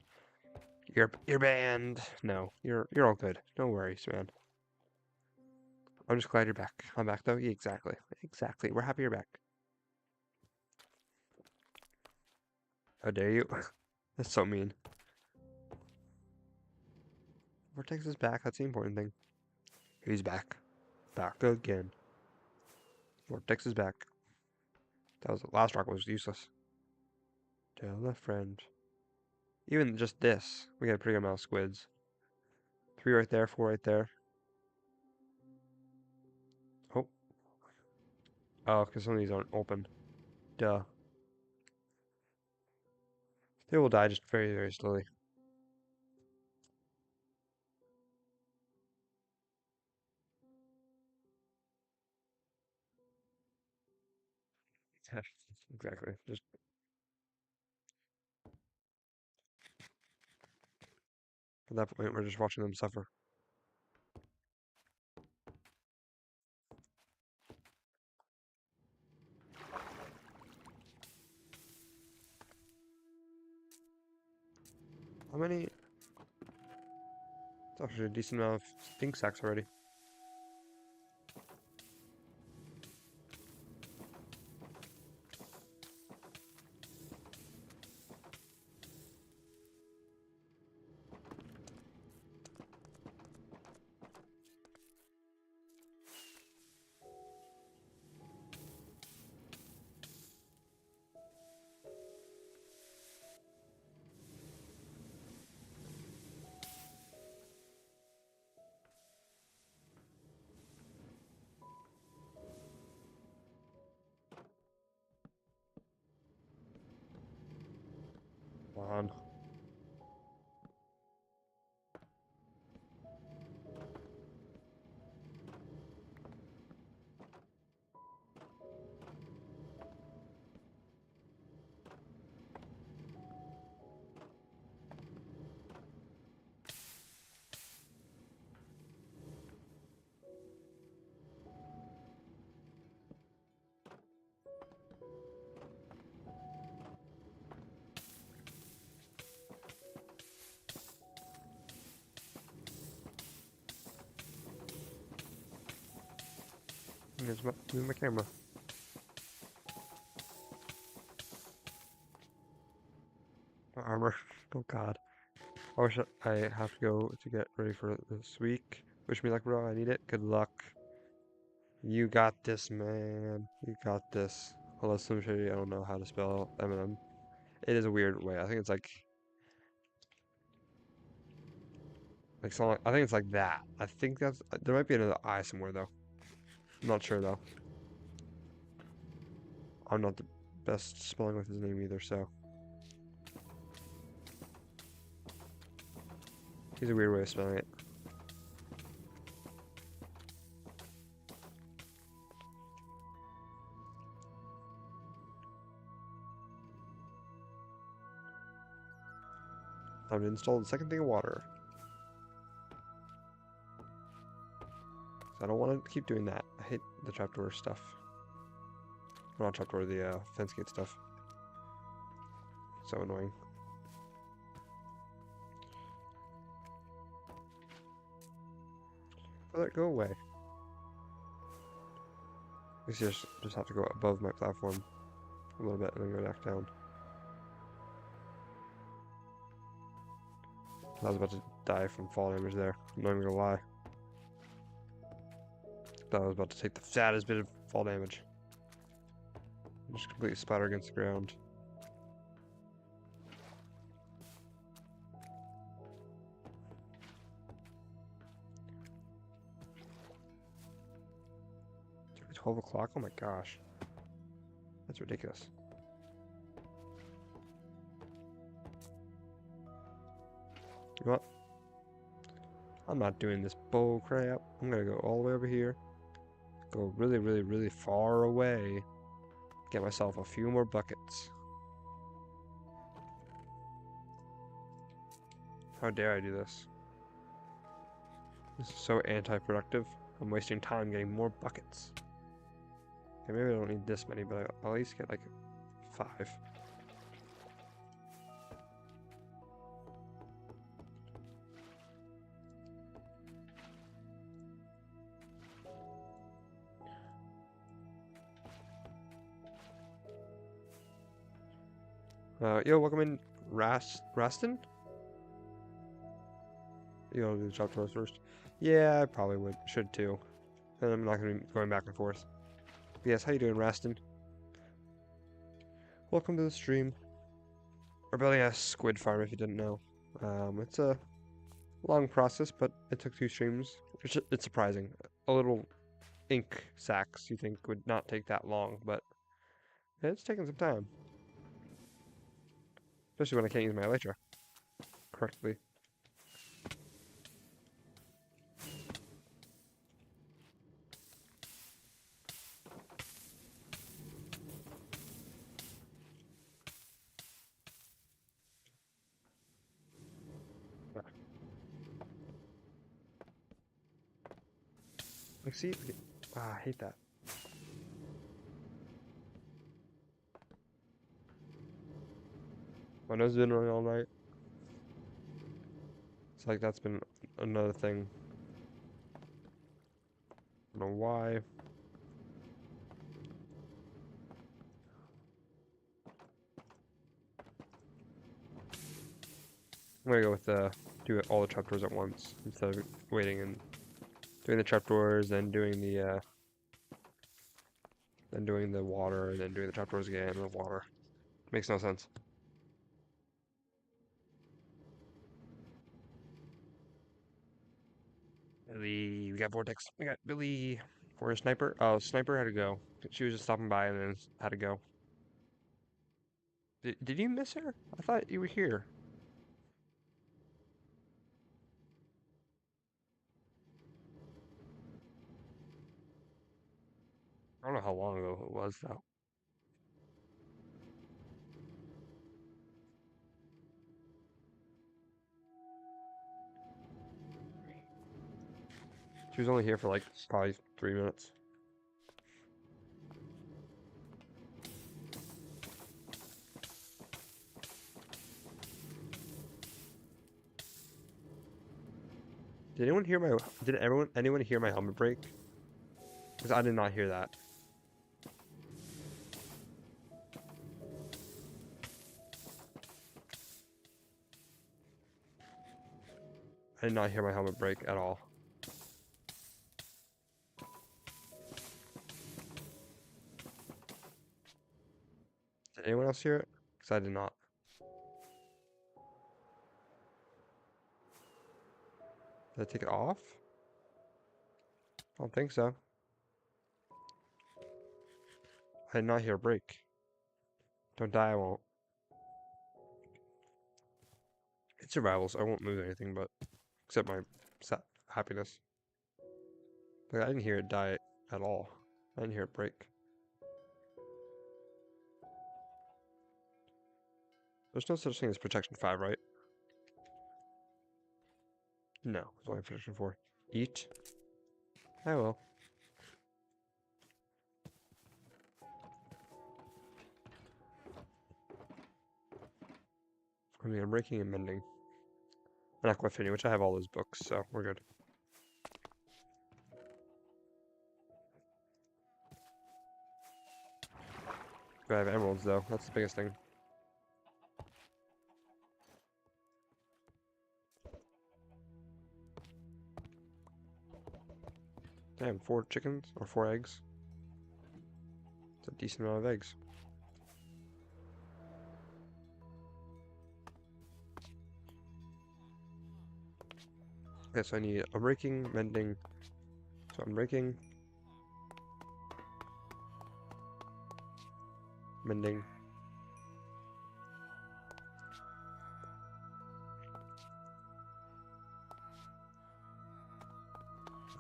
banned. No, you're all good. No worries, man. I'm just glad you're back. I'm back though. Yeah, exactly. Exactly. We're happy you're back. How dare you? That's so mean. Vortex is back. That's the important thing. He's back. Back again. Vortex is back. That was last rock was useless. Tell a friend. Even just this, we got a pretty good amount of squids. 3 right there, 4 right there. Oh. Oh, because some of these aren't open. Duh. They will die just very, very slowly. Exactly. Just at that point, we're just watching them suffer. How many? It's actually a decent amount of stink sacks already. Move my camera. My armor. Oh god. I wish I have to go to get ready for this week. Wish me luck, bro. I need it. Good luck. You got this, man. You got this. Hello, Slim Shady. I don't know how to spell Eminem. It is a weird way. I think it's like something. I think it's like that. I think that's. There might be another I somewhere though. I'm not sure though. I'm not the best spelling with his name either, so he's a weird way of spelling it. Time to install the second thing of water. So I don't want to keep doing that. I hate the trapdoor stuff. Not trapdoor, the fence gate stuff. So annoying. Let it go away. I guess you just have to go above my platform a little bit and then go back down. I was about to die from fall damage there. I'm not even gonna lie. Thought I was about to take the fattest bit of fall damage. Just completely splatter against the ground. It's already 12 o'clock? Oh my gosh. That's ridiculous. You know what? I'm not doing this bull crap. I'm gonna go all the way over here. Go really, really, really far away. Get myself a few more buckets. How dare I do this? This is so anti-productive. I'm wasting time getting more buckets. Okay, maybe I don't need this many, but I'll at least get like 5. Yo, welcome in, Raston? You want to do the chop tours first? Yeah, I probably should too. And I'm not going to be going back and forth. But yes, how you doing, Raston? Welcome to the stream. We're building a squid farm, if you didn't know. It's a long process, but it took 2 streams. It's surprising. A little ink sacks you think would not take that long, but it's taking some time. Especially when I can't use my elytra correctly. Like, see? I hate that. My nose has been running all night. It's like that's been another thing. I don't know why. I'm gonna go with do all the trapdoors at once instead of waiting and doing the trapdoors, then doing the water, and then doing the trapdoors again and the water. Makes no sense. Billy, we got Vortex. We got Billy. Where's Sniper? Oh, Sniper had to go. She was just stopping by and then had to go. Did you miss her? I thought you were here. I don't know how long ago it was though. She was only here for like probably 3 minutes. Did anyone hear my? Did anyone hear my helmet break? Because I did not hear that. I did not hear my helmet break at all. Did anyone else hear it? Because I did not. Did I take it off? I don't think so. I did not hear a break. Don't die, I won't. It's survival, so I won't lose anything, but except my happiness. Like, I didn't hear it die at all. I didn't hear it break. There's no such thing as protection 5, right? No, there's only protection 4. Eat? I will. I mean, I'm breaking and mending. And aquafini, which I have all those books, so we're good. I have emeralds, though. That's the biggest thing. Damn, 4 chickens? Or 4 eggs? It's a decent amount of eggs. Okay, so I need a breaking, mending. So I'm breaking, mending.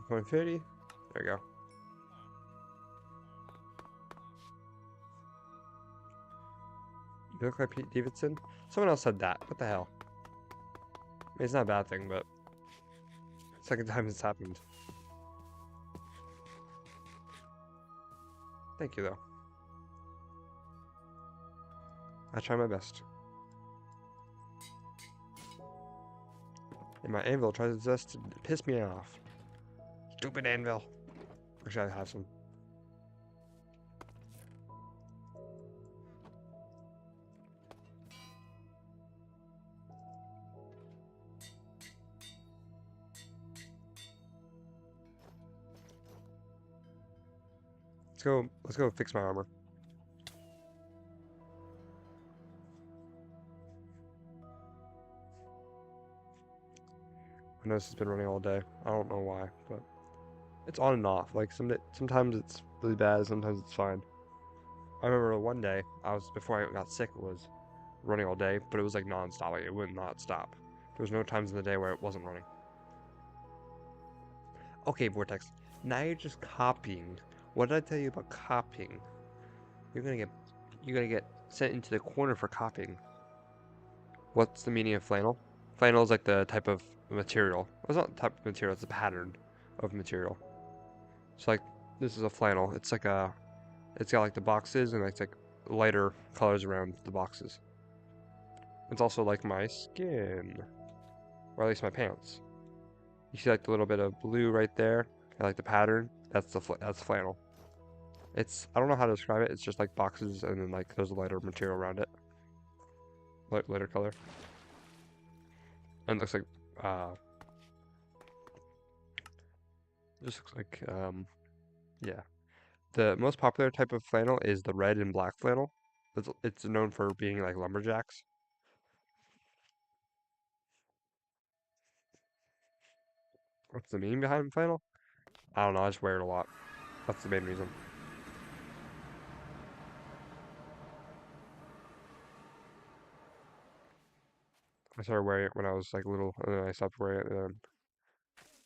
Going 30. There we go. You look like Pete Davidson? Someone else said that. What the hell? I mean, it's not a bad thing, but second time it's happened. Thank you, though. I try my best. And my anvil tries its best to piss me off. Stupid anvil. Wish I have some. Let's go fix my armor. I know this has been running all day. I don't know why, but it's on and off. Like sometimes it's really bad, sometimes it's fine. I remember one day before I got sick, it was running all day, but it was like non-stop. Like it would not stop. There was no times in the day where it wasn't running. Okay, Vortex. Now you're just copying. What did I tell you about copying? You're gonna get sent into the corner for copying. What's the meaning of flannel? Flannel is like the type of material. Well, it's not the type of material, it's a pattern of material. So like this is a flannel. It's got like the boxes and it's like lighter colors around the boxes. It's also like my skin, or at least my pants. You see like the little bit of blue right there, and like the pattern. That's flannel. I don't know how to describe it. It's just like boxes and then like there's a lighter material around it, lighter color, and it looks like uh, just looks like yeah. The most popular type of flannel is the red and black flannel. It's known for being like lumberjacks. What's the meaning behind flannel? I don't know. I just wear it a lot. That's the main reason. I started wearing it when I was like little, and then I stopped wearing it, and then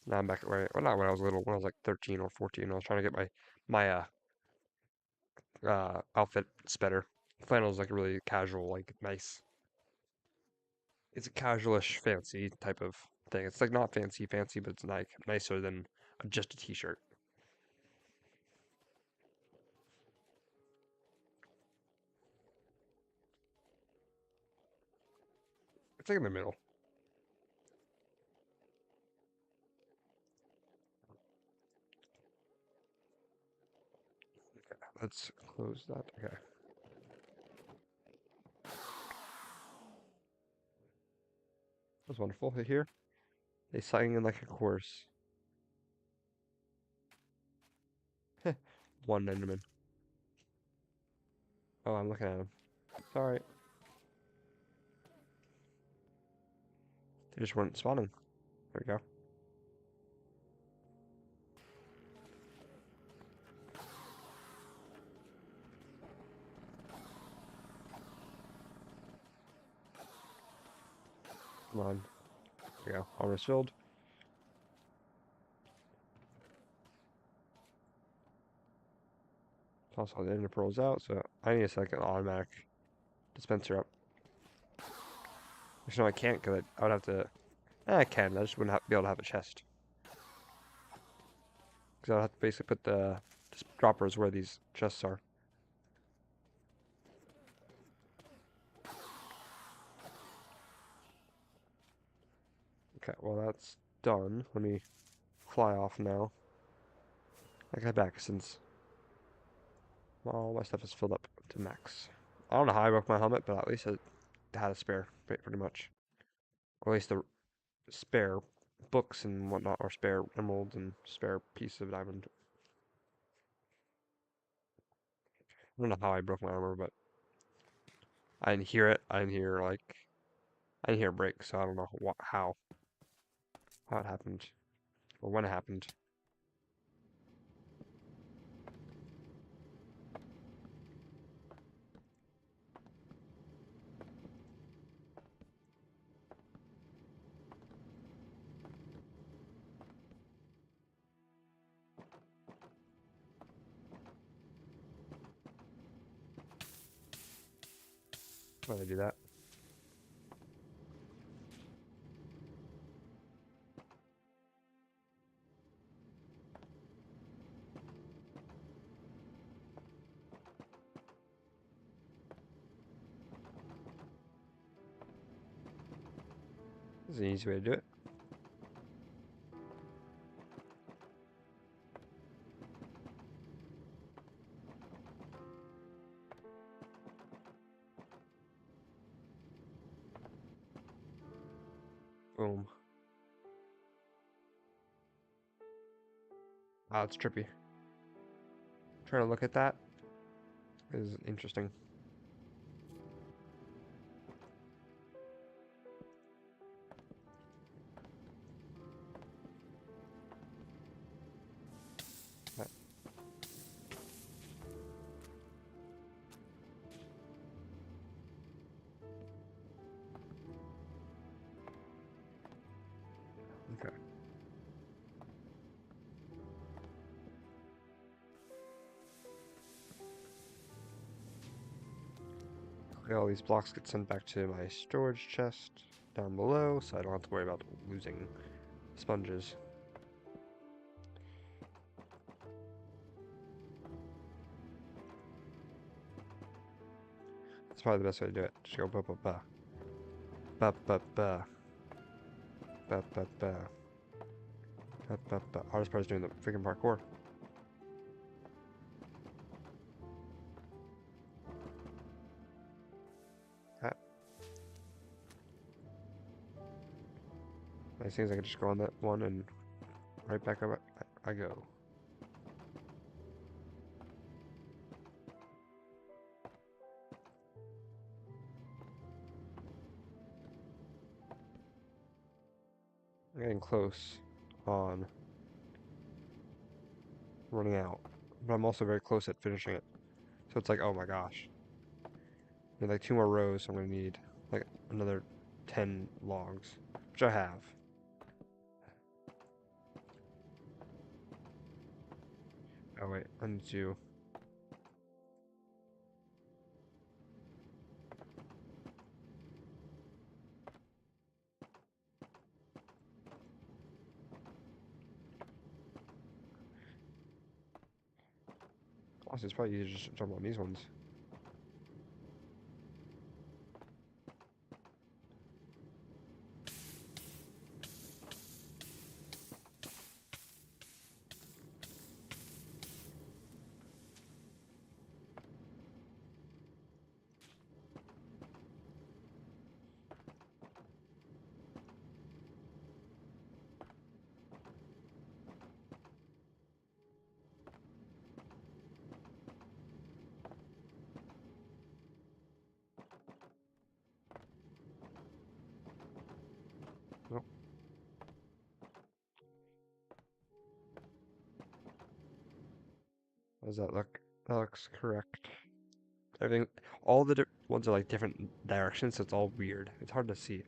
now I'm back at wearing it. Well, not when I was little. When I was like 13 or 14, I was trying to get my outfits better. Flannel is like a really casual, like nice. It's a casualish, fancy type of thing. It's like not fancy, but it's like nicer than just a t-shirt. It's like in the middle. Let's close that. Okay. That's wonderful. Here, they sang in like a chorus. One Enderman. Oh, I'm looking at him. Sorry. They just weren't spawning. There we go. Come on. There we go. Armor's filled. Toss all the ender pearls out, so I need a second automatic dispenser up. Which no, I can't, because I would have to... I can, I just wouldn't be able to have a chest. Because I would have to basically put the droppers where these chests are. Okay, well that's done. Let me fly off now. I got back since all my stuff is filled up to max. I don't know how I broke my helmet, but at least I had a spare, pretty much. Or at least the spare books and whatnot, or spare emeralds and spare pieces of diamond. I don't know how I broke my armor, but I didn't hear it. I didn't hear I didn't hear a break, so I don't know how it happened or when it happened. Why did I do that? This is an easy way to do it. Boom. Wow, it's trippy. Trying to look at that is interesting. Okay. Okay, all these blocks get sent back to my storage chest down below, so I don't have to worry about losing sponges. That's probably the best way to do it. Just go ba ba ba. Ba ba ba. Ba ba ba. Ba ba ba. Hardest part is doing the freaking parkour. That. Nice things I can just go on that one and right back up I go. I'm getting close on running out, but I'm also very close at finishing it. So it's like, oh my gosh. I need like 2 more rows, so I'm gonna need like another 10 logs, which I have. Oh wait, I need to. Honestly, it's probably easier to just jump on these ones. How does that look? That looks correct. Everything, all the ones are like different directions, so it's all weird. It's hard to see.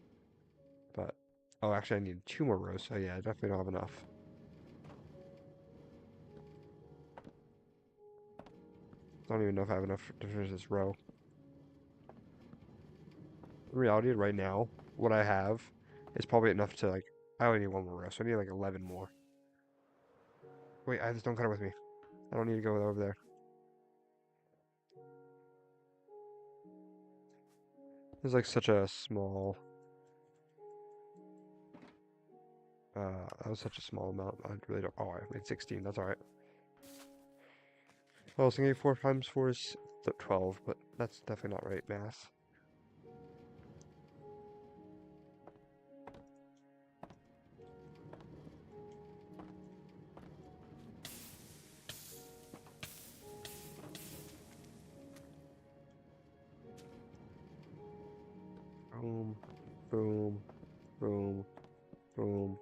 But, oh, actually, I need 2 more rows, so yeah, I definitely don't have enough. I don't even know if I have enough to finish this row. In reality, right now, what I have is probably enough to, like, I only need 1 more row, so I need like 11 more. Wait, I have the stone cutter with me. I don't need to go over there. There's like such a small, that was such a small amount. I really don't, oh, I made 16, that's alright. I was thinking 4 times 4 is 12, but that's definitely not right math. Boom, boom, boom, boom.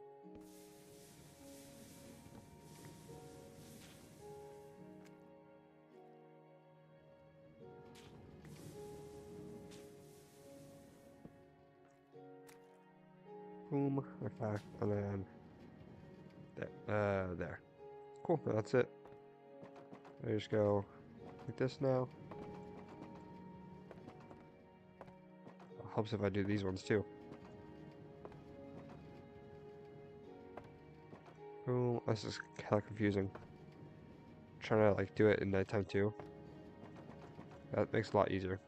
Boom, okay, and then there. Cool, that's it. I just go like this now. Helps if I do these ones too. Boom, this is kind of confusing. Trying to like do it in nighttime too. That makes it a lot easier.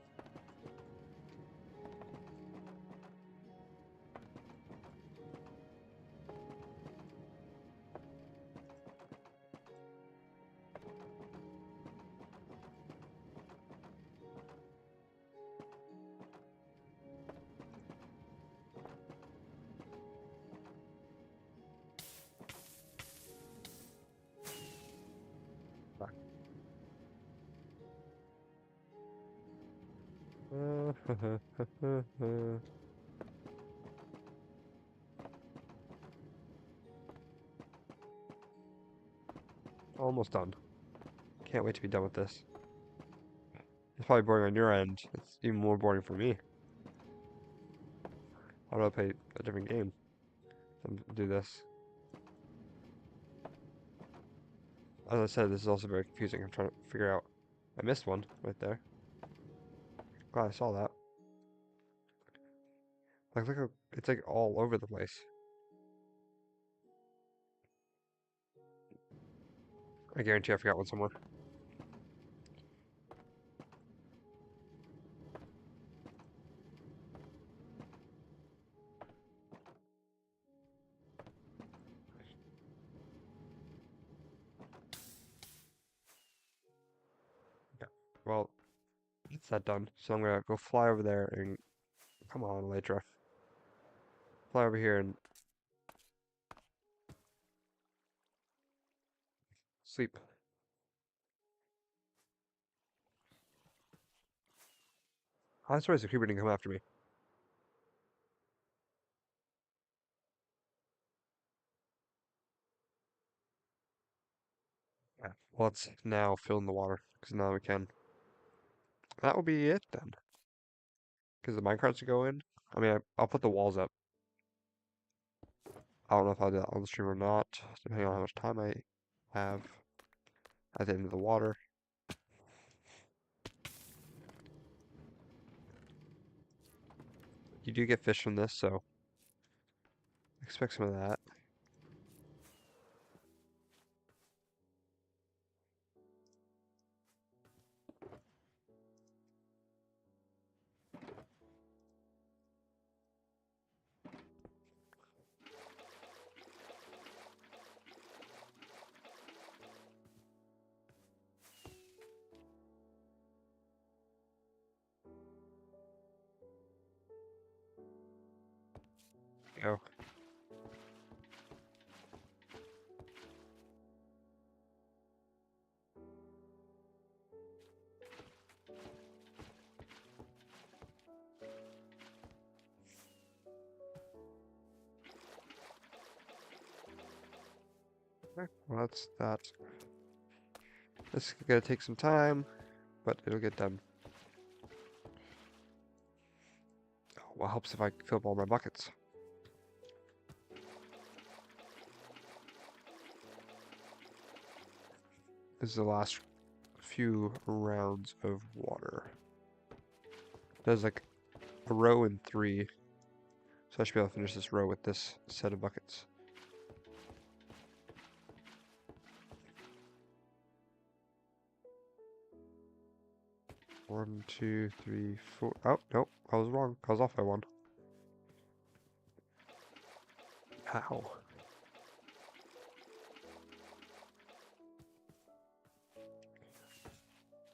Almost done. Can't wait to be done with this. It's probably boring on your end. It's even more boring for me. I'd rather play a different game than do this. As I said, this is also very confusing. I'm trying to figure out. I missed one right there. Glad I saw that. Like, look how it's like all over the place. I guarantee I forgot one somewhere. Yeah. Well, it's that done. So I'm gonna go fly over there and come on, Elytra. Fly over here and sleep. I'm surprised the creeper didn't come after me. Yeah. Well, let's now fill in the water because now we can. That will be it then. Because the minecarts to go in. I mean, I'll put the walls up. I don't know if I'll do that on the stream or not, depending on how much time I have at the end of the water. You do get fish from this, so expect some of that. Go. Okay, well, that's that. This is gonna take some time, but it'll get done. Oh, well, helps if I fill up all my buckets. This is the last few rounds of water. There's like a row in 3, so I should be able to finish this row with this set of buckets. One, two, three, four. Oh, nope, I was wrong. I was off by 1. How?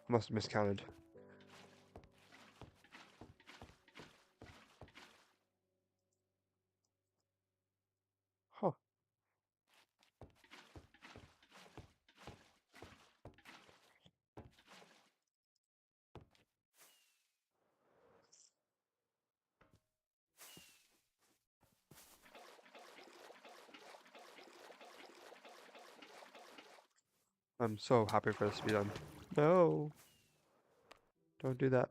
Must have miscounted. Huh. I'm so happy for this to be done. No, don't do that.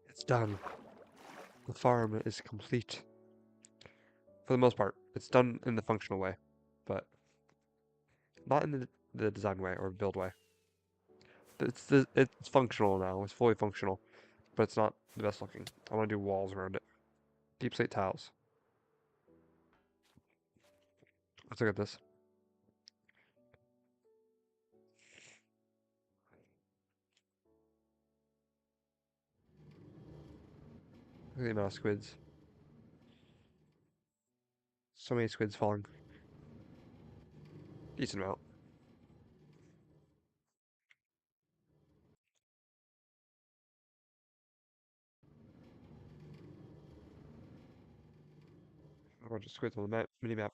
It's done. The farm is complete. For the most part, it's done in the functional way, but not in the design way or build way. It's functional now. It's fully functional, but it's not the best looking. I want to do walls around it. Deep slate tiles. Let's look at this. Look at the amount of squids. So many squids falling. Decent amount. A bunch of squids on the mini map.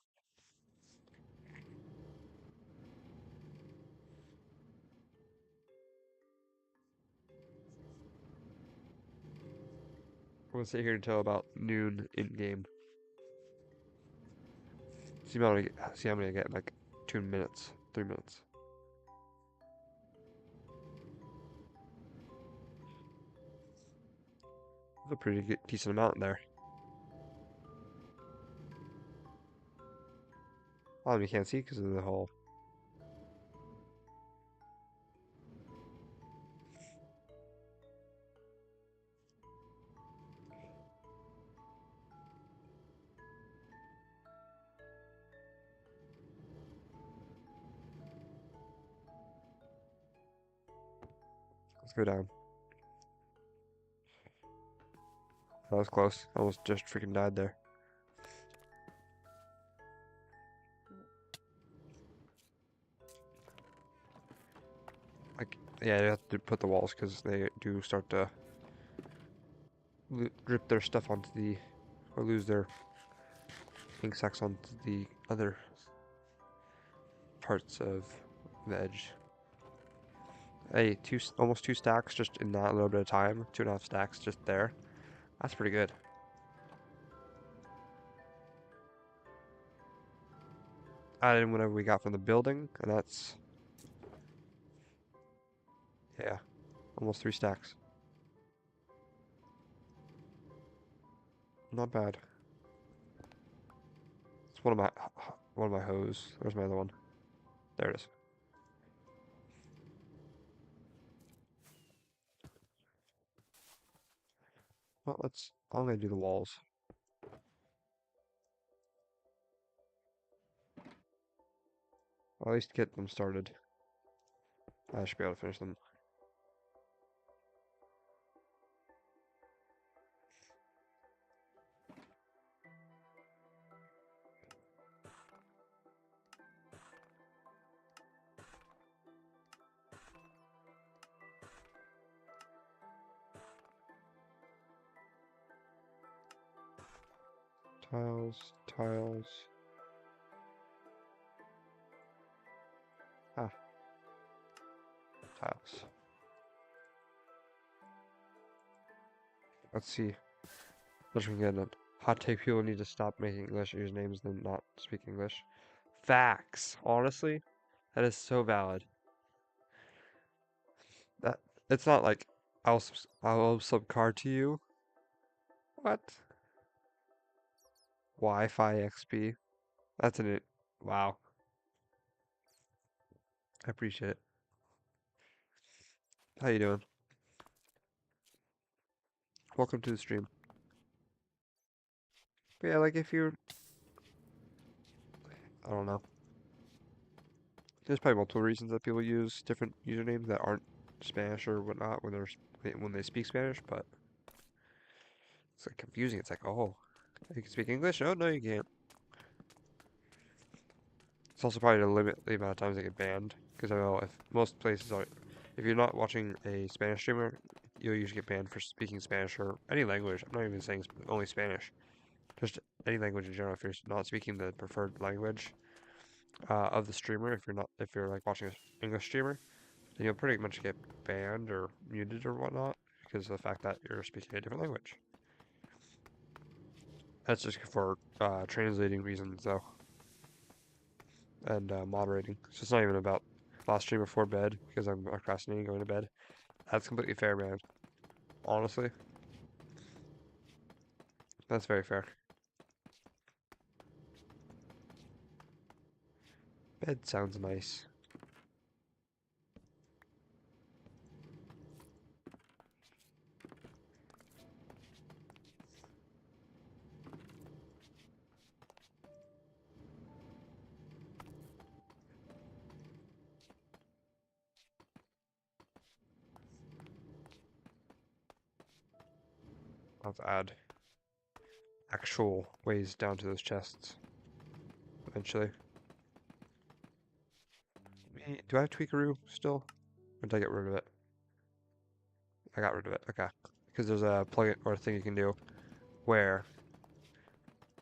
I'm gonna sit here until about noon in game. See how many I get in like 2 minutes, 3 minutes. That's a pretty good, decent amount in there. A lot of you can't see because of the hole. Let's go down. That was close. I almost just freaking died there. Like, yeah, you have to put the walls because they do start to drip their stuff onto the, or lose their ink sacs onto the other parts of the edge. Hey, almost 2 stacks just in that little bit of time. 2.5 stacks just there. That's pretty good. Add in whatever we got from the building, and that's, yeah, almost 3 stacks. Not bad. It's one of my hose. Where's my other one? There it is. Well, I'm gonna do the walls. Or at least get them started. I should be able to finish them. Tiles. Ah, tiles. Let's see. What we can get. Hot take: people need to stop making English usernames and not speak English. Facts. Honestly, that is so valid. That it's not like I'll subcard to you. What? Wi-Fi XP. That's an it. Wow. I appreciate it. How you doing? Welcome to the stream. But yeah, like if you're, I don't know. There's probably multiple reasons that people use different usernames that aren't Spanish or whatnot when they speak Spanish, but it's like confusing. It's like, oh, you can speak English? Oh no, you can't. It's also probably to limit the amount of times they get banned, because I know if most places are, if you're not watching a Spanish streamer, you'll usually get banned for speaking Spanish or any language. I'm not even saying only Spanish, just any language in general. If you're not speaking the preferred language of the streamer, if you're like watching an English streamer, then you'll pretty much get banned or muted or whatnot because of the fact that you're speaking a different language. That's just for translating reasons, though, and moderating. So it's not even about last stream before bed because I'm procrastinating going to bed. That's completely fair, man. Honestly, that's very fair. Bed sounds nice. I'll have to add actual ways down to those chests eventually. Do I have Tweakaroo still? Or did I get rid of it? I got rid of it. Okay. Because there's a plugin or a thing you can do where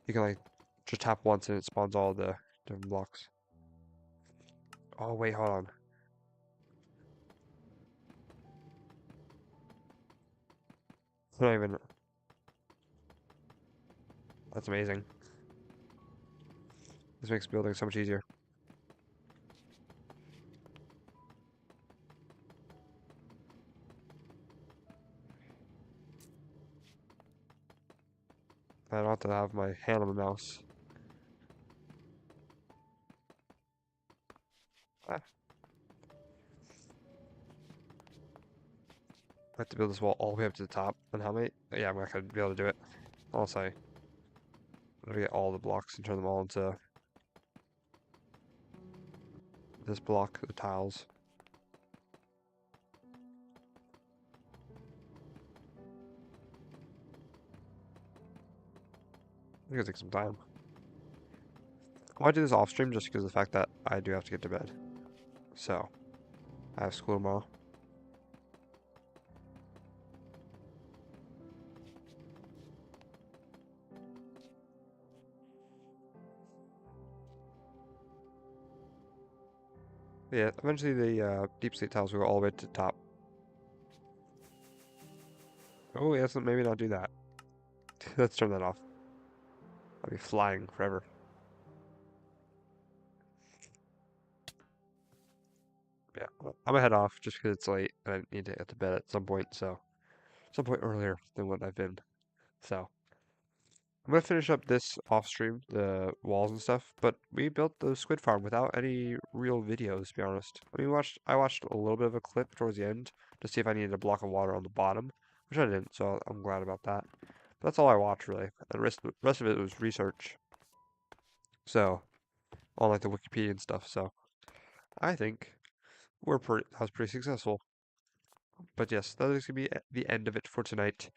you can like just tap once and it spawns all the different blocks. Oh wait, hold on. It's not even. That's amazing. This makes building so much easier. I don't have to have my hand on the mouse. Ah, I have to build this wall all the way up to the top. And how many? Yeah, I'm not gonna be able to do it. Also, I'm gonna get all the blocks and turn them all into this block, the tiles. It's gonna take some time. I want to do this off stream just because of the fact that I do have to get to bed. So, I have school tomorrow. But yeah, eventually the deep slate tiles will go all the way to the top. Oh, yes, maybe not do that. Let's turn that off. I'll be flying forever. Yeah, well, I'm gonna head off just because it's late and I need to get to bed at some point, so some point earlier than what I've been. So I'm gonna finish up this off stream, the walls and stuff, but we built the squid farm without any real videos, to be honest. I watched a little bit of a clip towards the end to see if I needed a block of water on the bottom, which I didn't, so I'm glad about that. But that's all I watched really. And the rest of it was research. So on like the Wikipedia and stuff, so I think that was pretty successful. But yes, that is gonna be the end of it for tonight.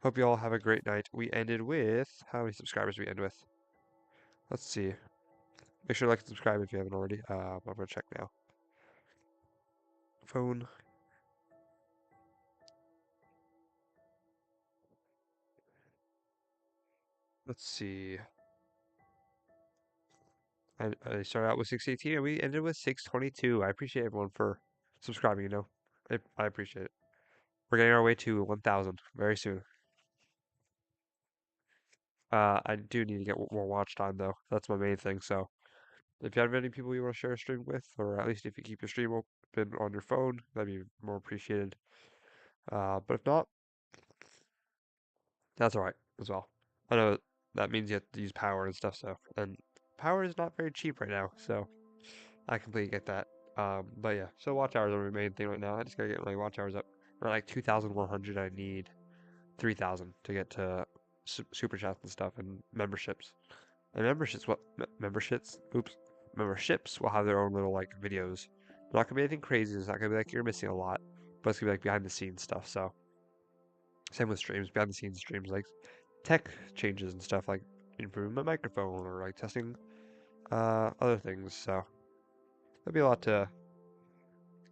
Hope you all have a great night. We ended with how many subscribers we end with? Let's see. Make sure to like and subscribe if you haven't already. I'm gonna check now. Phone. Let's see. I started out with 618 and we ended with 622. I appreciate everyone for subscribing, you know. I appreciate it. We're getting our way to 1,000 very soon. I do need to get more watch time though. That's my main thing. So if you have any people you want to share a stream with, or at least if you keep your stream open on your phone, that'd be more appreciated. But if not, that's all right as well. I know that means you have to use power and stuff, so and power is not very cheap right now, so I completely get that. But yeah, so watch hours are the main thing right now. I just gotta get my watch hours up. I'm at like 2,100. I need 3,000 to get to super chats and stuff and memberships. And memberships, what memberships? Oops, memberships will have their own little like videos. Not gonna be anything crazy. It's not gonna be like you're missing a lot, but it's gonna be like behind the scenes stuff. So same with streams, behind the scenes streams, like tech changes and stuff, like improving my microphone or like testing other things. So there'll be a lot to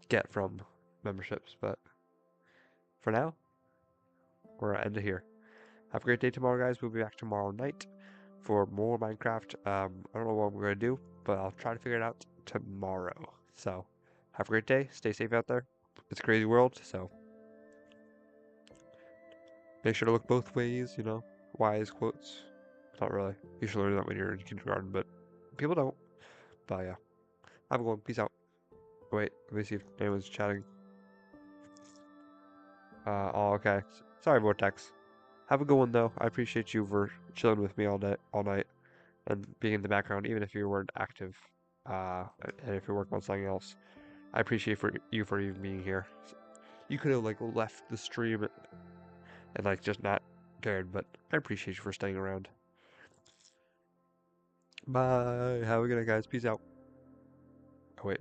get from memberships. But for now, we're at end of here. Have a great day tomorrow, guys. We'll be back tomorrow night for more Minecraft. I don't know what we're gonna do, but I'll try to figure it out tomorrow. So have a great day. Stay safe out there. It's a crazy world, so make sure to look both ways. You know, wise quotes. Not really. You should learn that when you're in kindergarten, but people don't. But yeah, have a good one. Peace out. Wait, let me see if anyone's chatting. Oh, okay. Sorry, Vortex. Have a good one though. I appreciate you for chilling with me all day, all night, and being in the background, even if you weren't active. And if you're working on something else, I appreciate for you for even being here. You could have like left the stream and like just not cared, but I appreciate you for staying around. Bye. Have a good night, guys. Peace out. Oh wait.